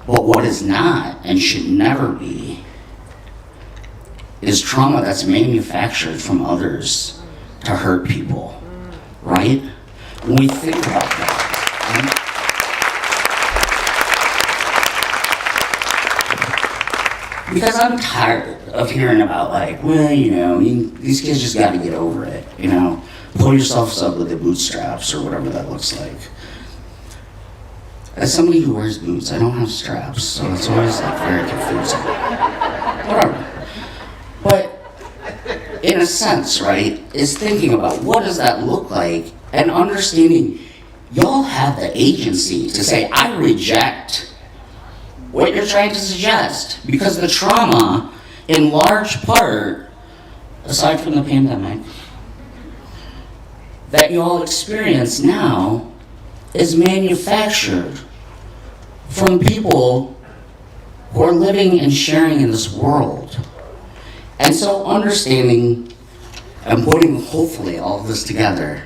But what is not and should never be is trauma that's manufactured from others to hurt people, right? When we think about that, right? Because I'm tired of hearing about these kids just gotta get over it, pull yourselves up with the bootstraps or whatever that looks like. As somebody who wears boots, I don't have straps, so it's always very confusing. Whatever. But in a sense, right, is thinking about what does that look like and understanding y'all have the agency to say, I reject what you're trying to suggest, because the trauma, in large part, aside from the pandemic, that you all experience now is manufactured from people who are living and sharing in this world. And so understanding and putting, hopefully, all of this together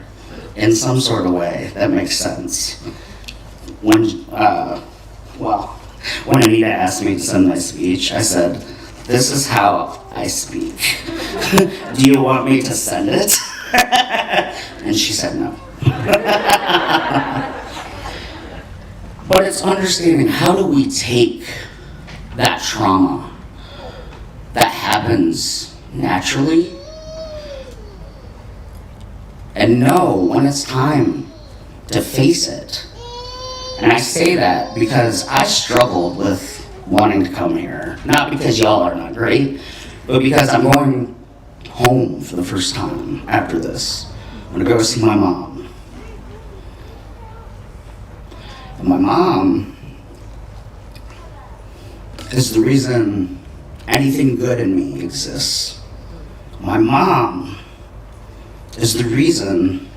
in some sort of way that makes sense. When Anita asked me to send my speech, I said, This is how I speak. Do you want me to send it? And she said no. But it's understanding, how do we take that trauma that happens naturally and know when it's time to face it. And I say that because I struggled with wanting to come here. Not because y'all are not great, but because I'm going home for the first time after this. I'm gonna go see my mom. And my mom is the reason anything good in me exists. My mom is the reason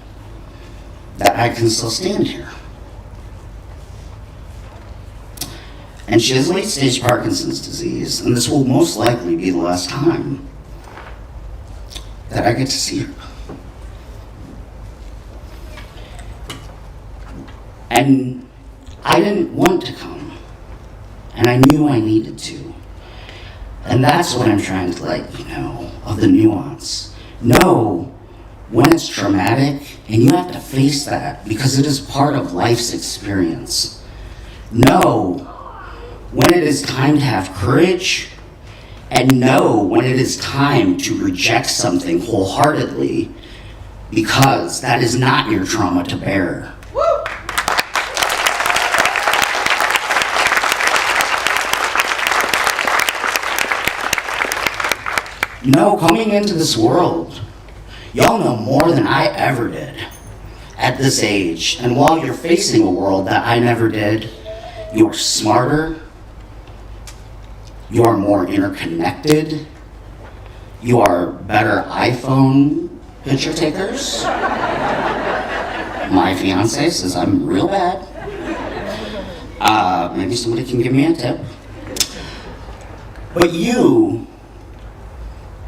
that I can still stand here. And she has late-stage Parkinson's disease, and this will most likely be the last time that I get to see her. And I didn't want to come, and I knew I needed to. And that's what I'm trying to let you know of the nuance. Know when it's traumatic, and you have to face that because it is part of life's experience. Know when it is time to have courage, and know when it is time to reject something wholeheartedly because that is not your trauma to bear. No, coming into this world, y'all know more than I ever did at this age. And while you're facing a world that I never did, you are smarter, you are more interconnected, you are better iPhone picture takers. My fiance says I'm real bad. Maybe somebody can give me a tip. But you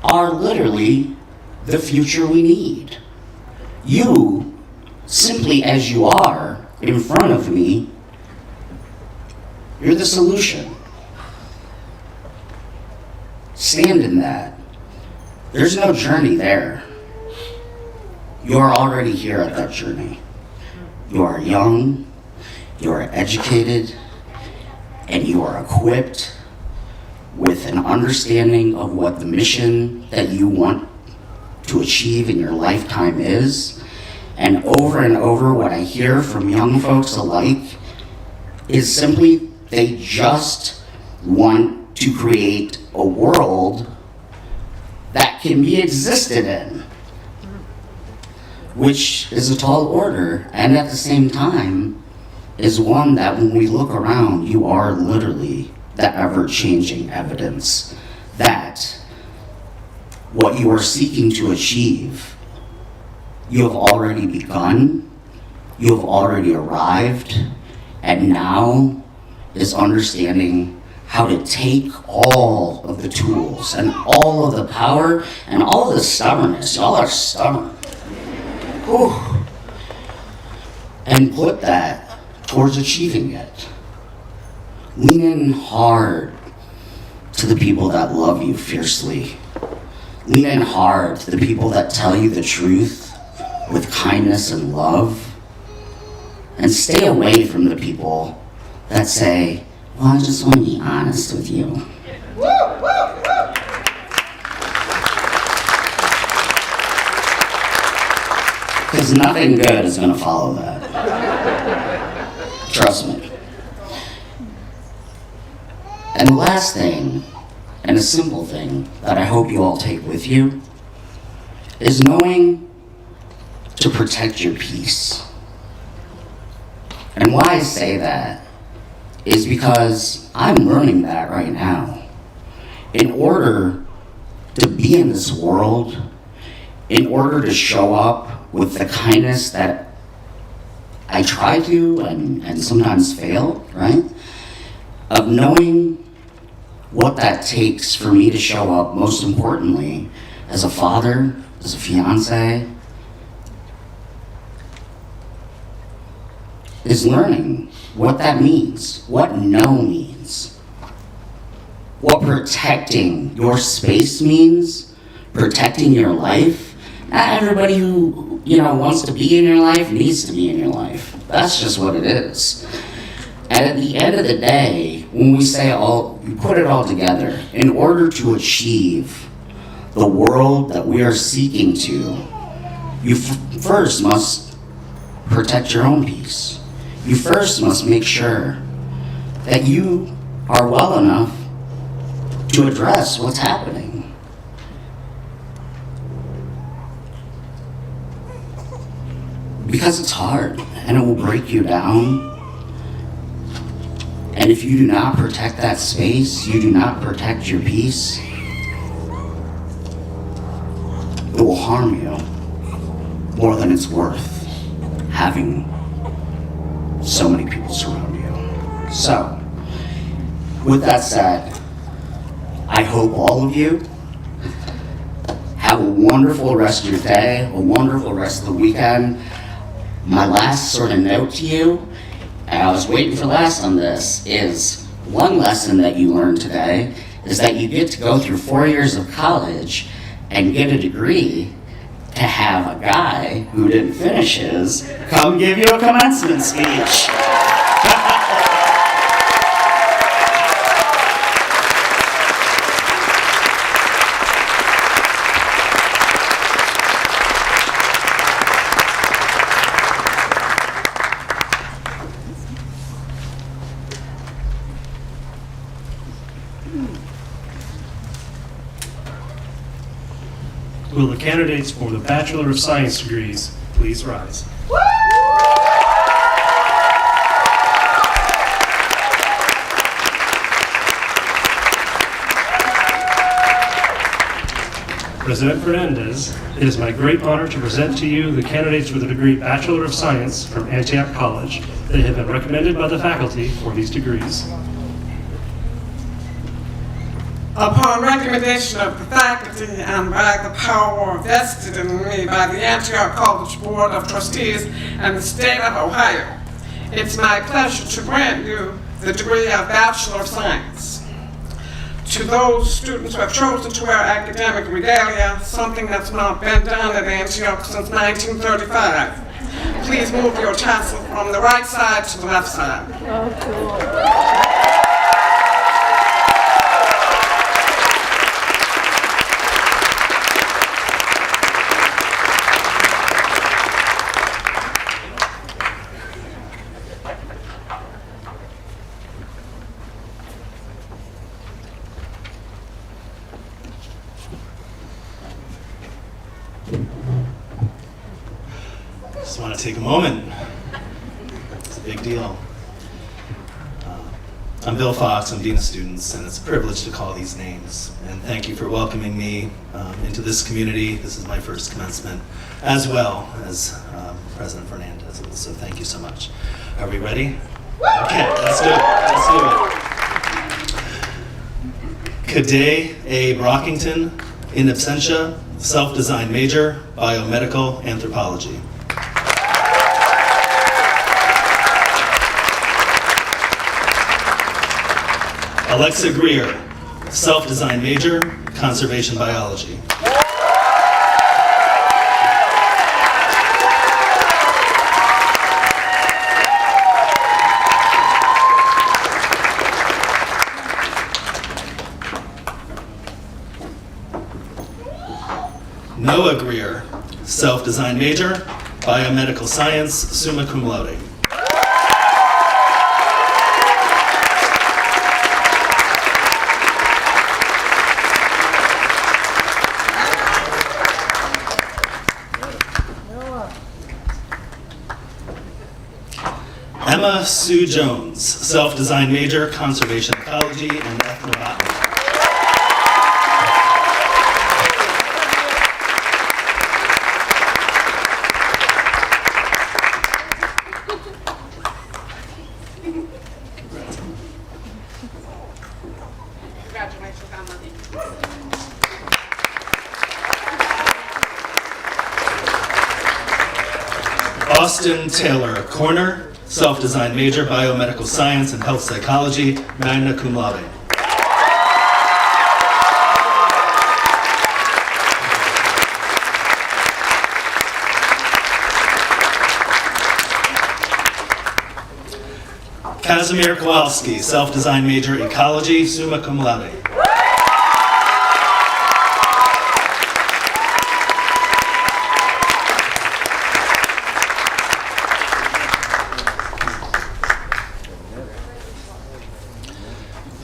are literally the future we need. You, simply as you are in front of me, you're the solution. Stand in that. There's no journey there. You're already here at that journey. You are young, you are educated, and you are equipped with an understanding of what the mission that you want to achieve in your lifetime is. And over, what I hear from young folks alike is simply they just want to create a world that can be existed in, which is a tall order, and at the same time is one that when we look around, you are literally the ever-changing evidence that what you are seeking to achieve, you have already begun, you have already arrived, and now is understanding how to take all of the tools and all of the power and all of the stubbornness, y'all are stubborn, whew, and put that towards achieving it. Lean in hard to the people that love you fiercely. Lean in hard to the people that tell you the truth with kindness and love. And stay away from the people that say, well, I just want to be honest with you. Because nothing good is going to follow that. Trust me. And the last thing, and a simple thing that I hope you all take with you, is knowing to protect your peace. And why I say that is because I'm learning that right now. In order to be in this world, in order to show up with the kindness that I try to and sometimes fail, right? Of knowing what that takes for me to show up, most importantly, as a father, as a fiance, is learning what that means, what no means. what protecting your space means, protecting your life. Not everybody who, wants to be in your life needs to be in your life. That's just what it is. And at the end of the day, when we we put it all together, in order to achieve the world that we are seeking to, you first must protect your own peace. You first must make sure that you are well enough to address what's happening. Because it's hard and it will break you down. And if you do not protect that space, you do not protect your peace, it will harm you more than it's worth having so many people surround you. So, with that said, I hope all of you have a wonderful rest of your day, a wonderful rest of the weekend. My last sort of note to you, and I was waiting for last on this, is one lesson that you learned today is that you get to go through 4 years of college and get a degree to have a guy who didn't finish his come give you a commencement speech. Will the candidates for the Bachelor of Science degrees please rise? President Fernandes, it is my great honor to present to you the candidates for the degree Bachelor of Science from Antioch College. They have been recommended by the faculty for these degrees. Upon recommendation of the faculty and by the power vested in me by the Antioch College Board of Trustees and the state of Ohio, it's my pleasure to grant you the degree of Bachelor of Science. To those students who have chosen to wear academic regalia, something that's not been done at Antioch since 1935, please move your tassel from the right side to the left side. Just want to take a moment. It's a big deal. I'm Bill Fox, I'm Dean of Students, and it's a privilege to call these names. And thank you for welcoming me into this community. This is my first commencement, as well as President Fernandes. So thank you so much. Are we ready? Okay, let's do it. Let's do it. Cadet A. Brockington, in absentia, self-designed major, biomedical anthropology. Alexa Greer, self-designed major, conservation biology. Noah Greer, self-designed major, biomedical science, summa cum laude. Emma Sue Jones, self-designed major, conservation ecology and ethnobotany. Congratulations, Emma. Austin Taylor Korner, self-designed major, biomedical science and health psychology, magna cum laude. Kazimir Kowalski, self-design major, ecology, summa cum laude.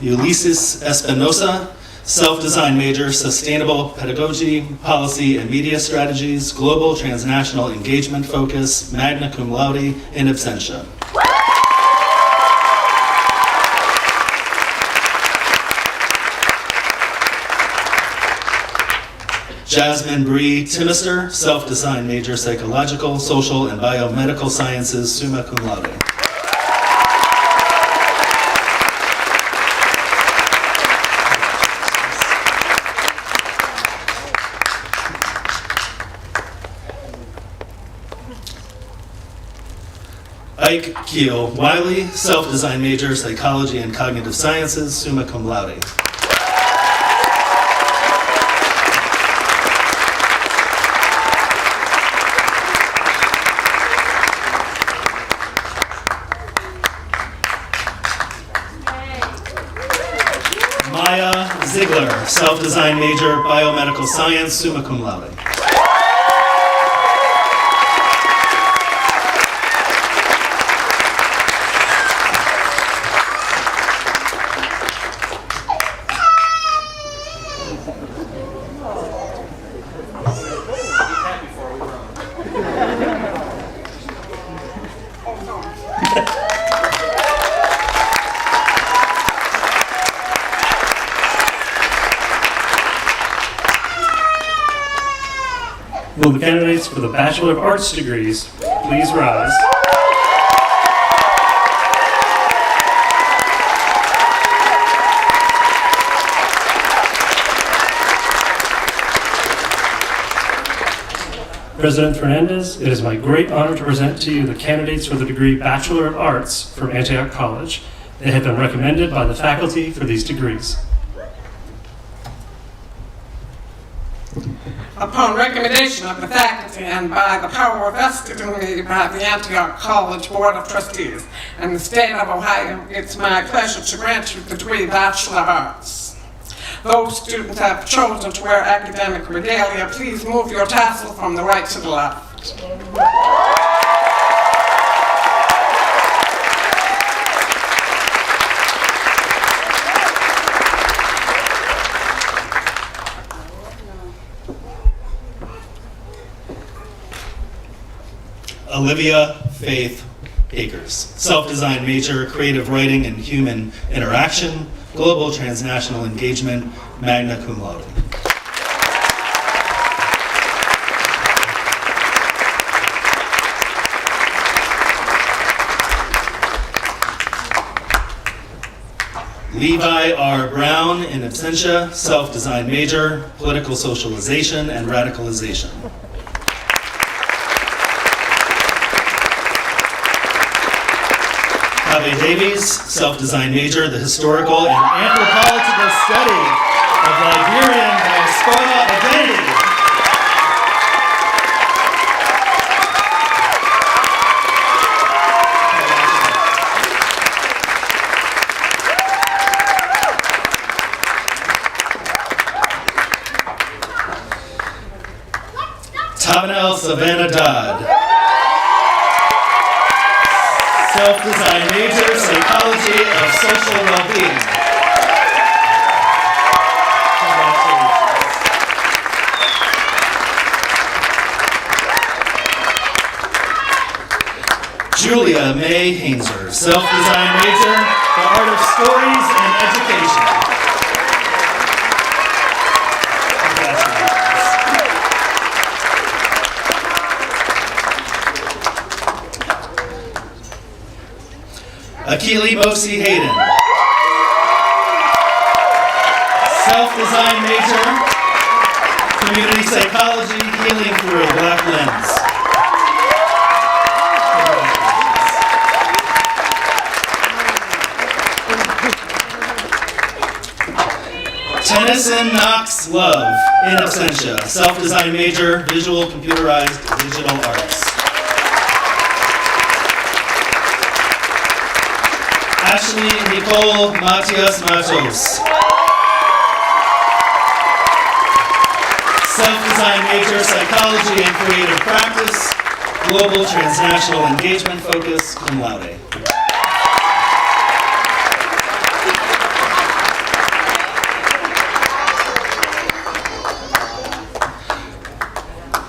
Ulises Espinosa, self-design major, sustainable pedagogy, policy and media strategies, global transnational engagement focus, magna cum laude, in absentia. Jasmine Bree Timister, self-design major, psychological, social, and biomedical sciences, summa cum laude. Ike Keel Wiley, self-design major, psychology and cognitive sciences, summa cum laude. Maya Ziegler, self-design major, biomedical science, summa cum laude. Will the candidates for the Bachelor of Arts degrees please rise? President Fernandes, it is my great honor to present to you the candidates for the degree Bachelor of Arts from Antioch College. They have been recommended by the faculty for these degrees. Upon recommendation of the faculty and by the power vested in me by the Antioch College Board of Trustees and the state of Ohio, it's my pleasure to grant you the degree Bachelor of Arts. Those students have chosen to wear academic regalia, please move your tassel from the right to the left. Olivia Faith Akers, self-design major, creative writing and human interaction, global transnational engagement, magna cum laude. Levi R. Brown, in absentia, self-design major, political socialization and radicalization. Ave Davies, self-design major, the historical and anthropological study of Liberian diaspora identity. Tavanel Savannah Dodd, self-design major, psychology of social well-being. Julia May Hainzer, self-design major, the art of stories and education. Akili Mosi Hayden, self-design major, community psychology, healing through a Black lens. Tennyson Knox Love, in absentia, self-design major, visual computerized digital arts. Ashley Nicole Matias Matos. Self-design major, psychology and creative practice, global transnational engagement focus, cum laude.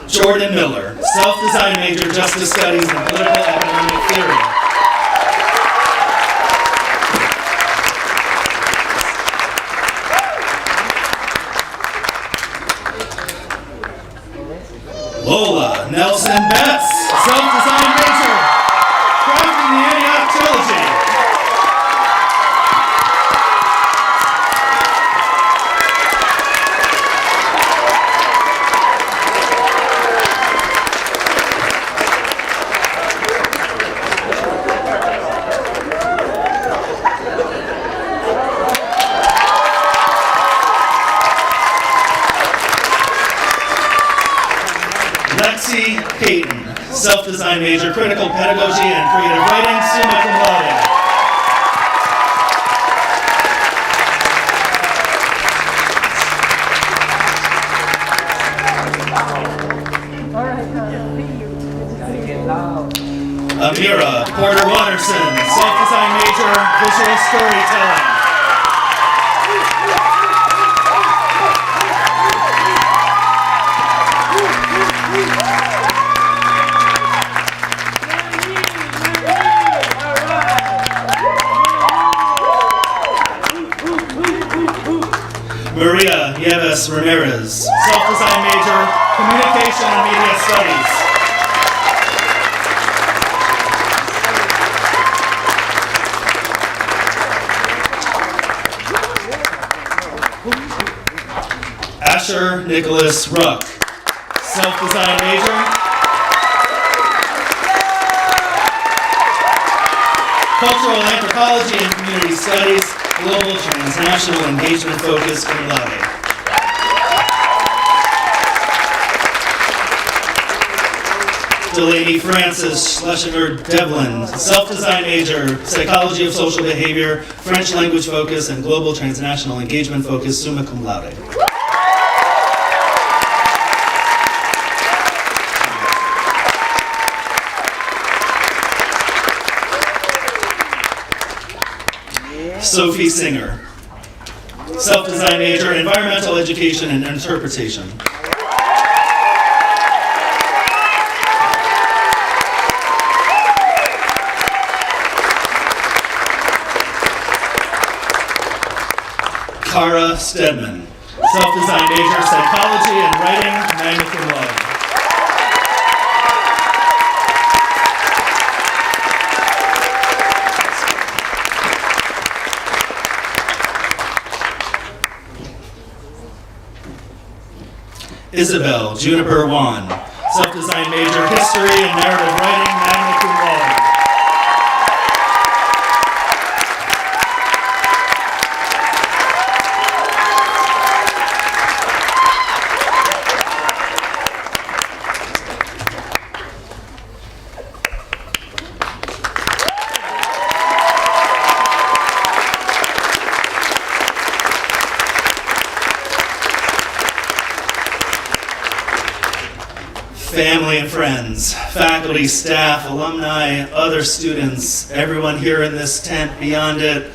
Jordan Miller, self-design major, justice studies and political economic theory. Lola Nelson Betts, self-design major, crafting the Antioch trilogy. Lexi Payton, self-design major, critical pedagogy and creative writing, summa cum laude. Amira Porter Watterson, self-design major, visual storytelling. Maria Nieves Ramirez, self-design major, communication and media studies. Asher Nicholas Ruck, self-design major, cultural anthropology and community studies, global transnational engagement focus, cum laude. Delaney Francis Schlesinger-Devlin, self-design major, psychology of social behavior, French language focus, and global transnational engagement focus, summa cum laude. Sophie Singer, self-design major, environmental education and interpretation. Cara Stedman, self-design major, psychology and writing, magna cum laude. Isabel Juniper Wan, self-design major, history and narrative writing, magna cum laude. Family and friends, faculty, staff, alumni, other students, everyone here in this tent, beyond it,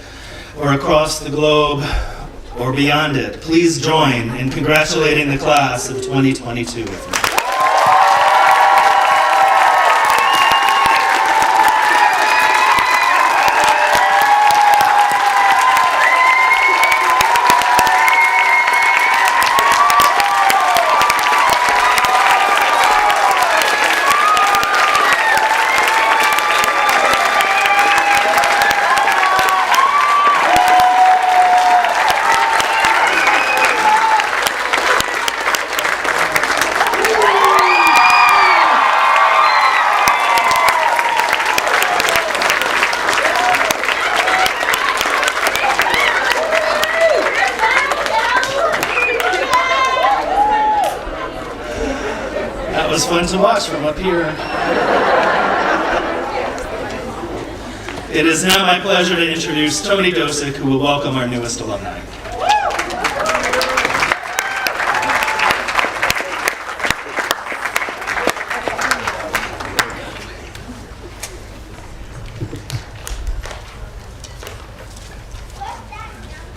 or across the globe, or beyond it, please join in congratulating the class of 2022 with me. That was fun to watch from up here. It is now my pleasure to introduce Tony Dosick, who will welcome our newest alumni.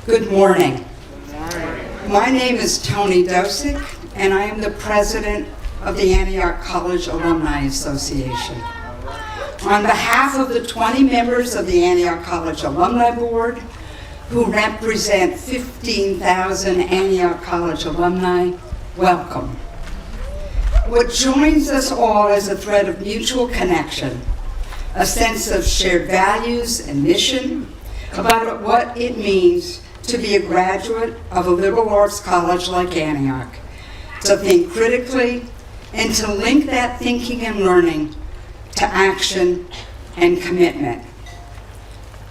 Good morning. My name is Tony Dosick, and I am the president of the Antioch College Alumni Association. On behalf of the 20 members of the Antioch College Alumni Board, who represent 15,000 Antioch College alumni, welcome. What joins us all is a thread of mutual connection, a sense of shared values and mission about what it means to be a graduate of a liberal arts college like Antioch, to think critically and to link that thinking and learning to action and commitment.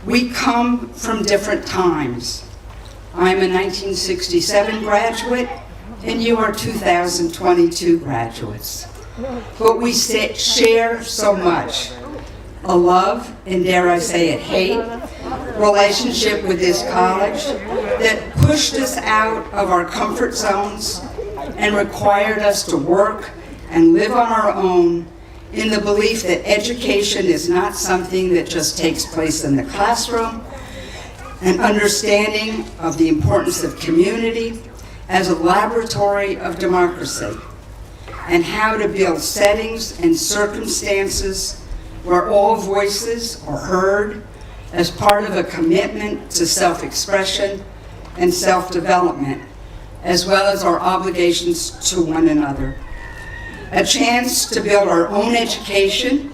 We come from different times. I'm a 1967 graduate, and you are 2022 graduates. But we share so much. A love, and dare I say it, hate, relationship with this college that pushed us out of our comfort zones and required us to work and live on our own in the belief that education is not something that just takes place in the classroom, an understanding of the importance of community as a laboratory of democracy, and how to build settings and circumstances where all voices are heard as part of a commitment to self-expression and self-development, as well as our obligations to one another. A chance to build our own education,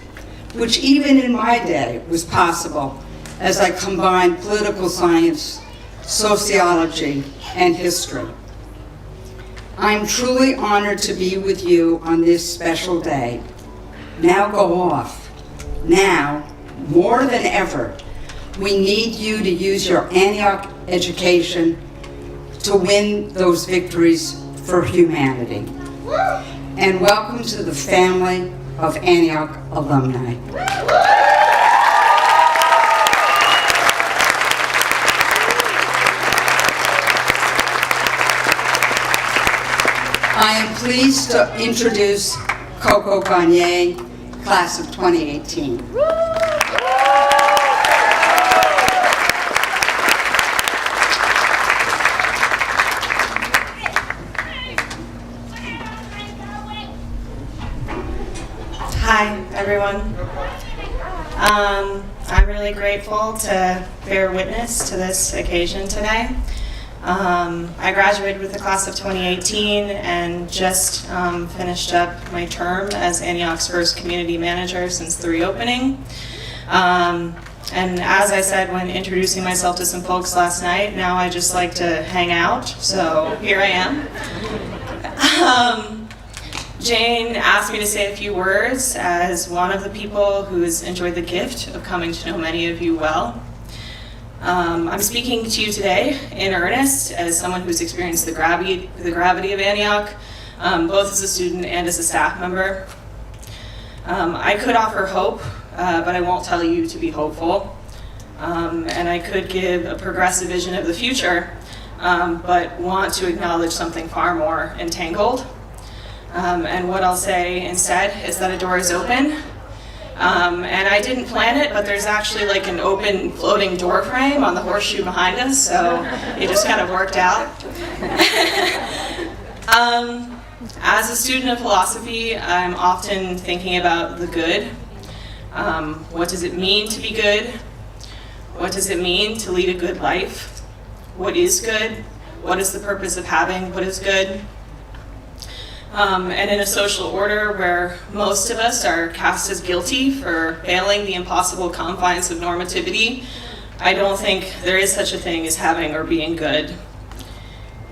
which even in my day was possible as I combined political science, sociology, and history. I'm truly honored to be with you on this special day. Now go off. Now, more than ever, we need you to use your Antioch education to win those victories for humanity. And welcome to the family of Antioch alumni. I am pleased to introduce Coco Gagne, class of 2018. Hi, everyone. I'm really grateful to bear witness to this occasion today. I graduated with the class of 2018 and just finished up my term as Antioch's first community manager since the reopening. And as I said when introducing myself to some folks last night, now I just like to hang out, so here I am. Jane asked me to say a few words as one of the people who's enjoyed the gift of coming to know many of you well. I'm speaking to you today in earnest as someone who's experienced the gravity of Antioch, both as a student and as a staff member. I could offer hope, but I won't tell you to be hopeful. And I could give a progressive vision of the future, but want to acknowledge something far more entangled. And what I'll say instead is that a door is open. And I didn't plan it, but there's actually like an open floating door frame on the horseshoe behind us, so it just kind of worked out. As a student of philosophy, I'm often thinking about the good. What does it mean to be good? What does it mean to lead a good life? What is good? What is the purpose of having what is good? And in a social order where most of us are cast as guilty for failing the impossible confines of normativity, I don't think there is such a thing as having or being good.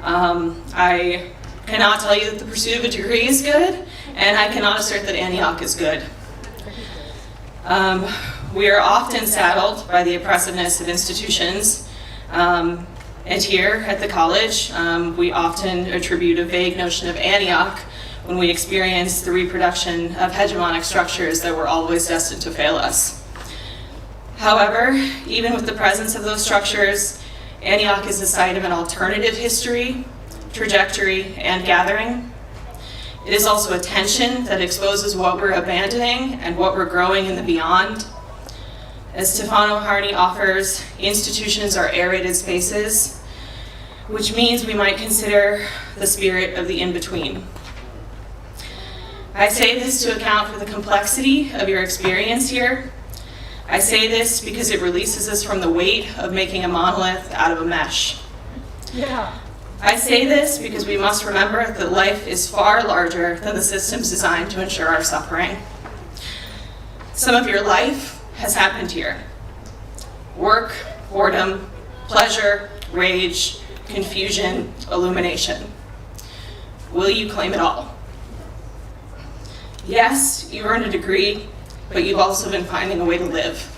I cannot tell you that the pursuit of a degree is good, and I cannot assert that Antioch is good. We are often saddled by the oppressiveness of institutions, and here at the college, we often attribute a vague notion of Antioch when we experience the reproduction of hegemonic structures that were always destined to fail us. However, even with the presence of those structures, Antioch is the site of an alternative history, trajectory, and gathering. It is also a tension that exposes what we're abandoning and what we're growing in the beyond. As Stefano Harney offers, institutions are aerated spaces, which means we might consider the spirit of the in-between. I say this to account for the complexity of your experience here. I say this because it releases us from the weight of making a monolith out of a mesh. Yeah. I say this because we must remember that life is far larger than the systems designed to ensure our suffering. Some of your life has happened here. Work, boredom, pleasure, rage, confusion, illumination. Will you claim it all? Yes, you earned a degree, but you've also been finding a way to live.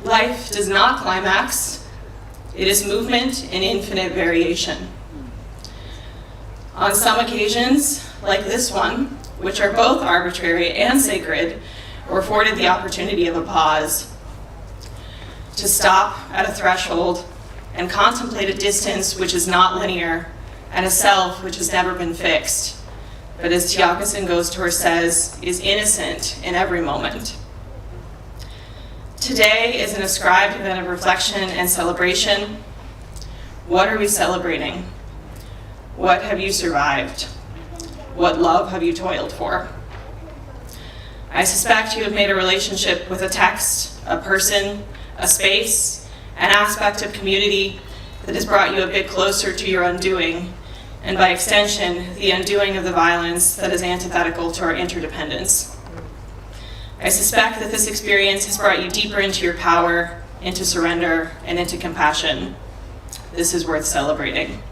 Life does not climax. It is movement and infinite variation. On some occasions, like this one, which are both arbitrary and sacred, we're afforded the opportunity of a pause, to stop at a threshold and contemplate a distance which is not linear and a self which has never been fixed, but as Tiakasin Gostor says, is innocent in every moment. Today is an ascribed event of reflection and celebration. What are we celebrating? What have you survived? What love have you toiled for? I suspect you have made a relationship with a text, a person, a space, an aspect of community that has brought you a bit closer to your undoing, and by extension, the undoing of the violence that is antithetical to our interdependence. I suspect that this experience has brought you deeper into your power, into surrender, and into compassion. This is worth celebrating.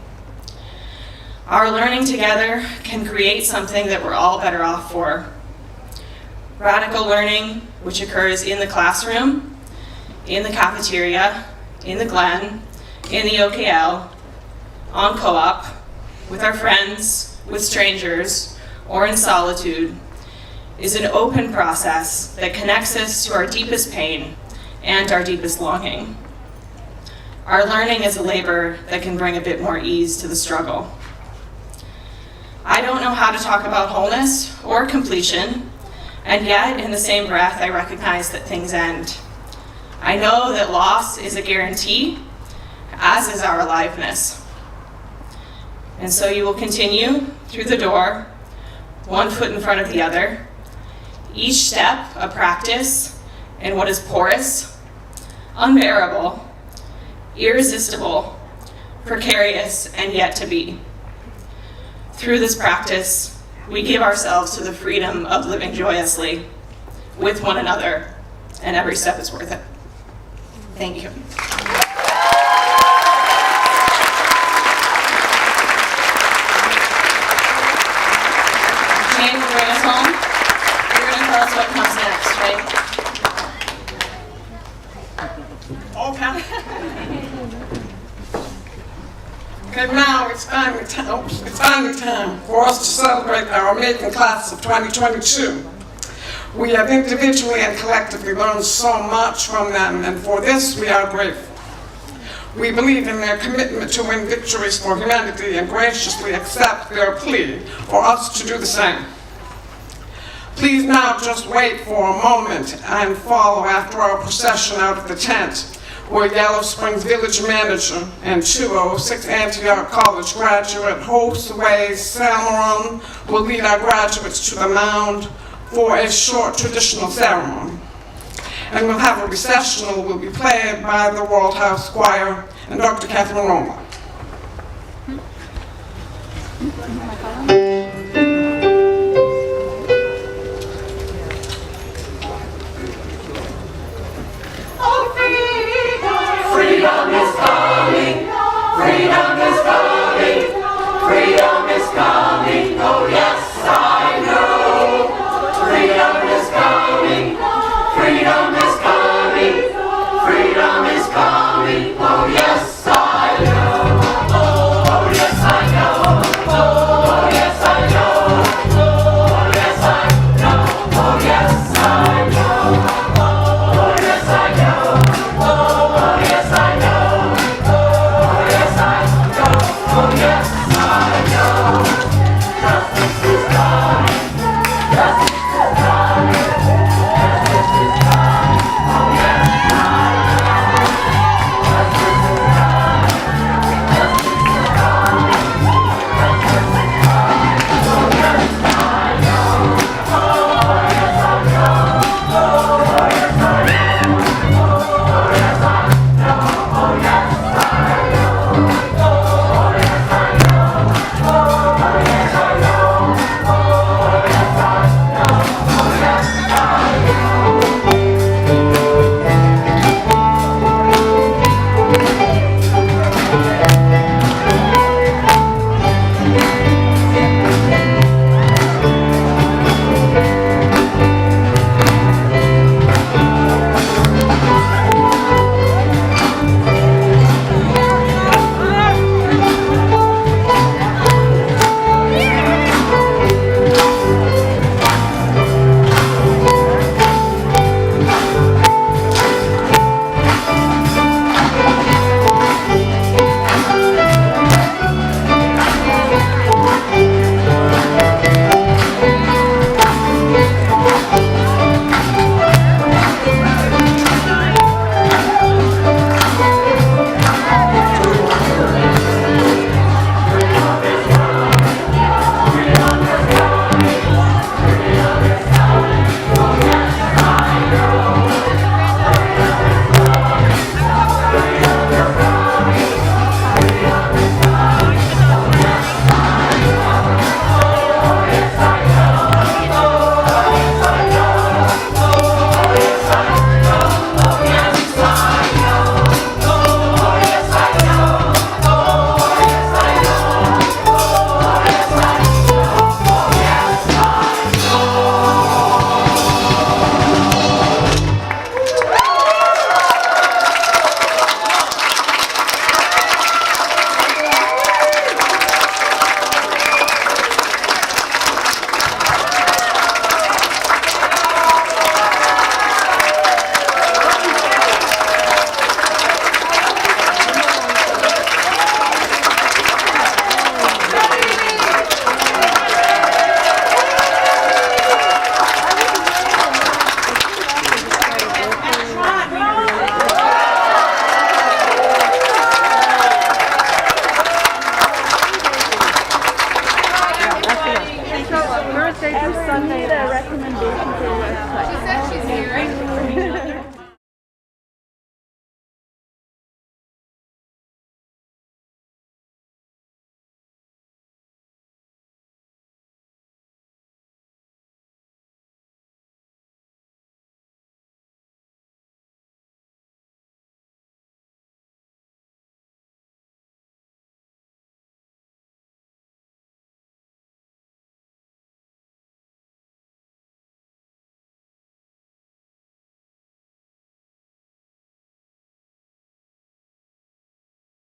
Our learning together can create something that we're all better off for. Radical learning, which occurs in the classroom, in the cafeteria, in the Glen, in the OKL, on co-op, with our friends, with strangers, or in solitude, is an open process that connects us to our deepest pain and our deepest longing. Our learning is a labor that can bring a bit more ease to the struggle. I don't know how to talk about wholeness or completion, and yet in the same breath I recognize that things end. I know that loss is a guarantee, as is our aliveness. And so you will continue through the door, one foot in front of the other, each step a practice in what is porous, unbearable, irresistible, precarious, and yet to be. Through this practice, we give ourselves to the freedom of living joyously with one another, and every step is worth it. Thank you. Jane will bring us home. You're going to tell us what comes next, right? Okay. Okay, now it's finally time for us to celebrate our amazing class of 2022. We have individually and collectively learned so much from them, and for this we are grateful. We believe in their commitment to win victories for humanity and graciously accept their plea for us to do the same. Please now just wait for a moment and follow after our procession out of the tent, where Yellow Springs Village Manager and 206 Antioch College graduate Josue Salmeron will lead our graduates to the mound for a short traditional ceremony. And we'll have a recessional will be played by the World House Choir and Dr. Catherine Roma.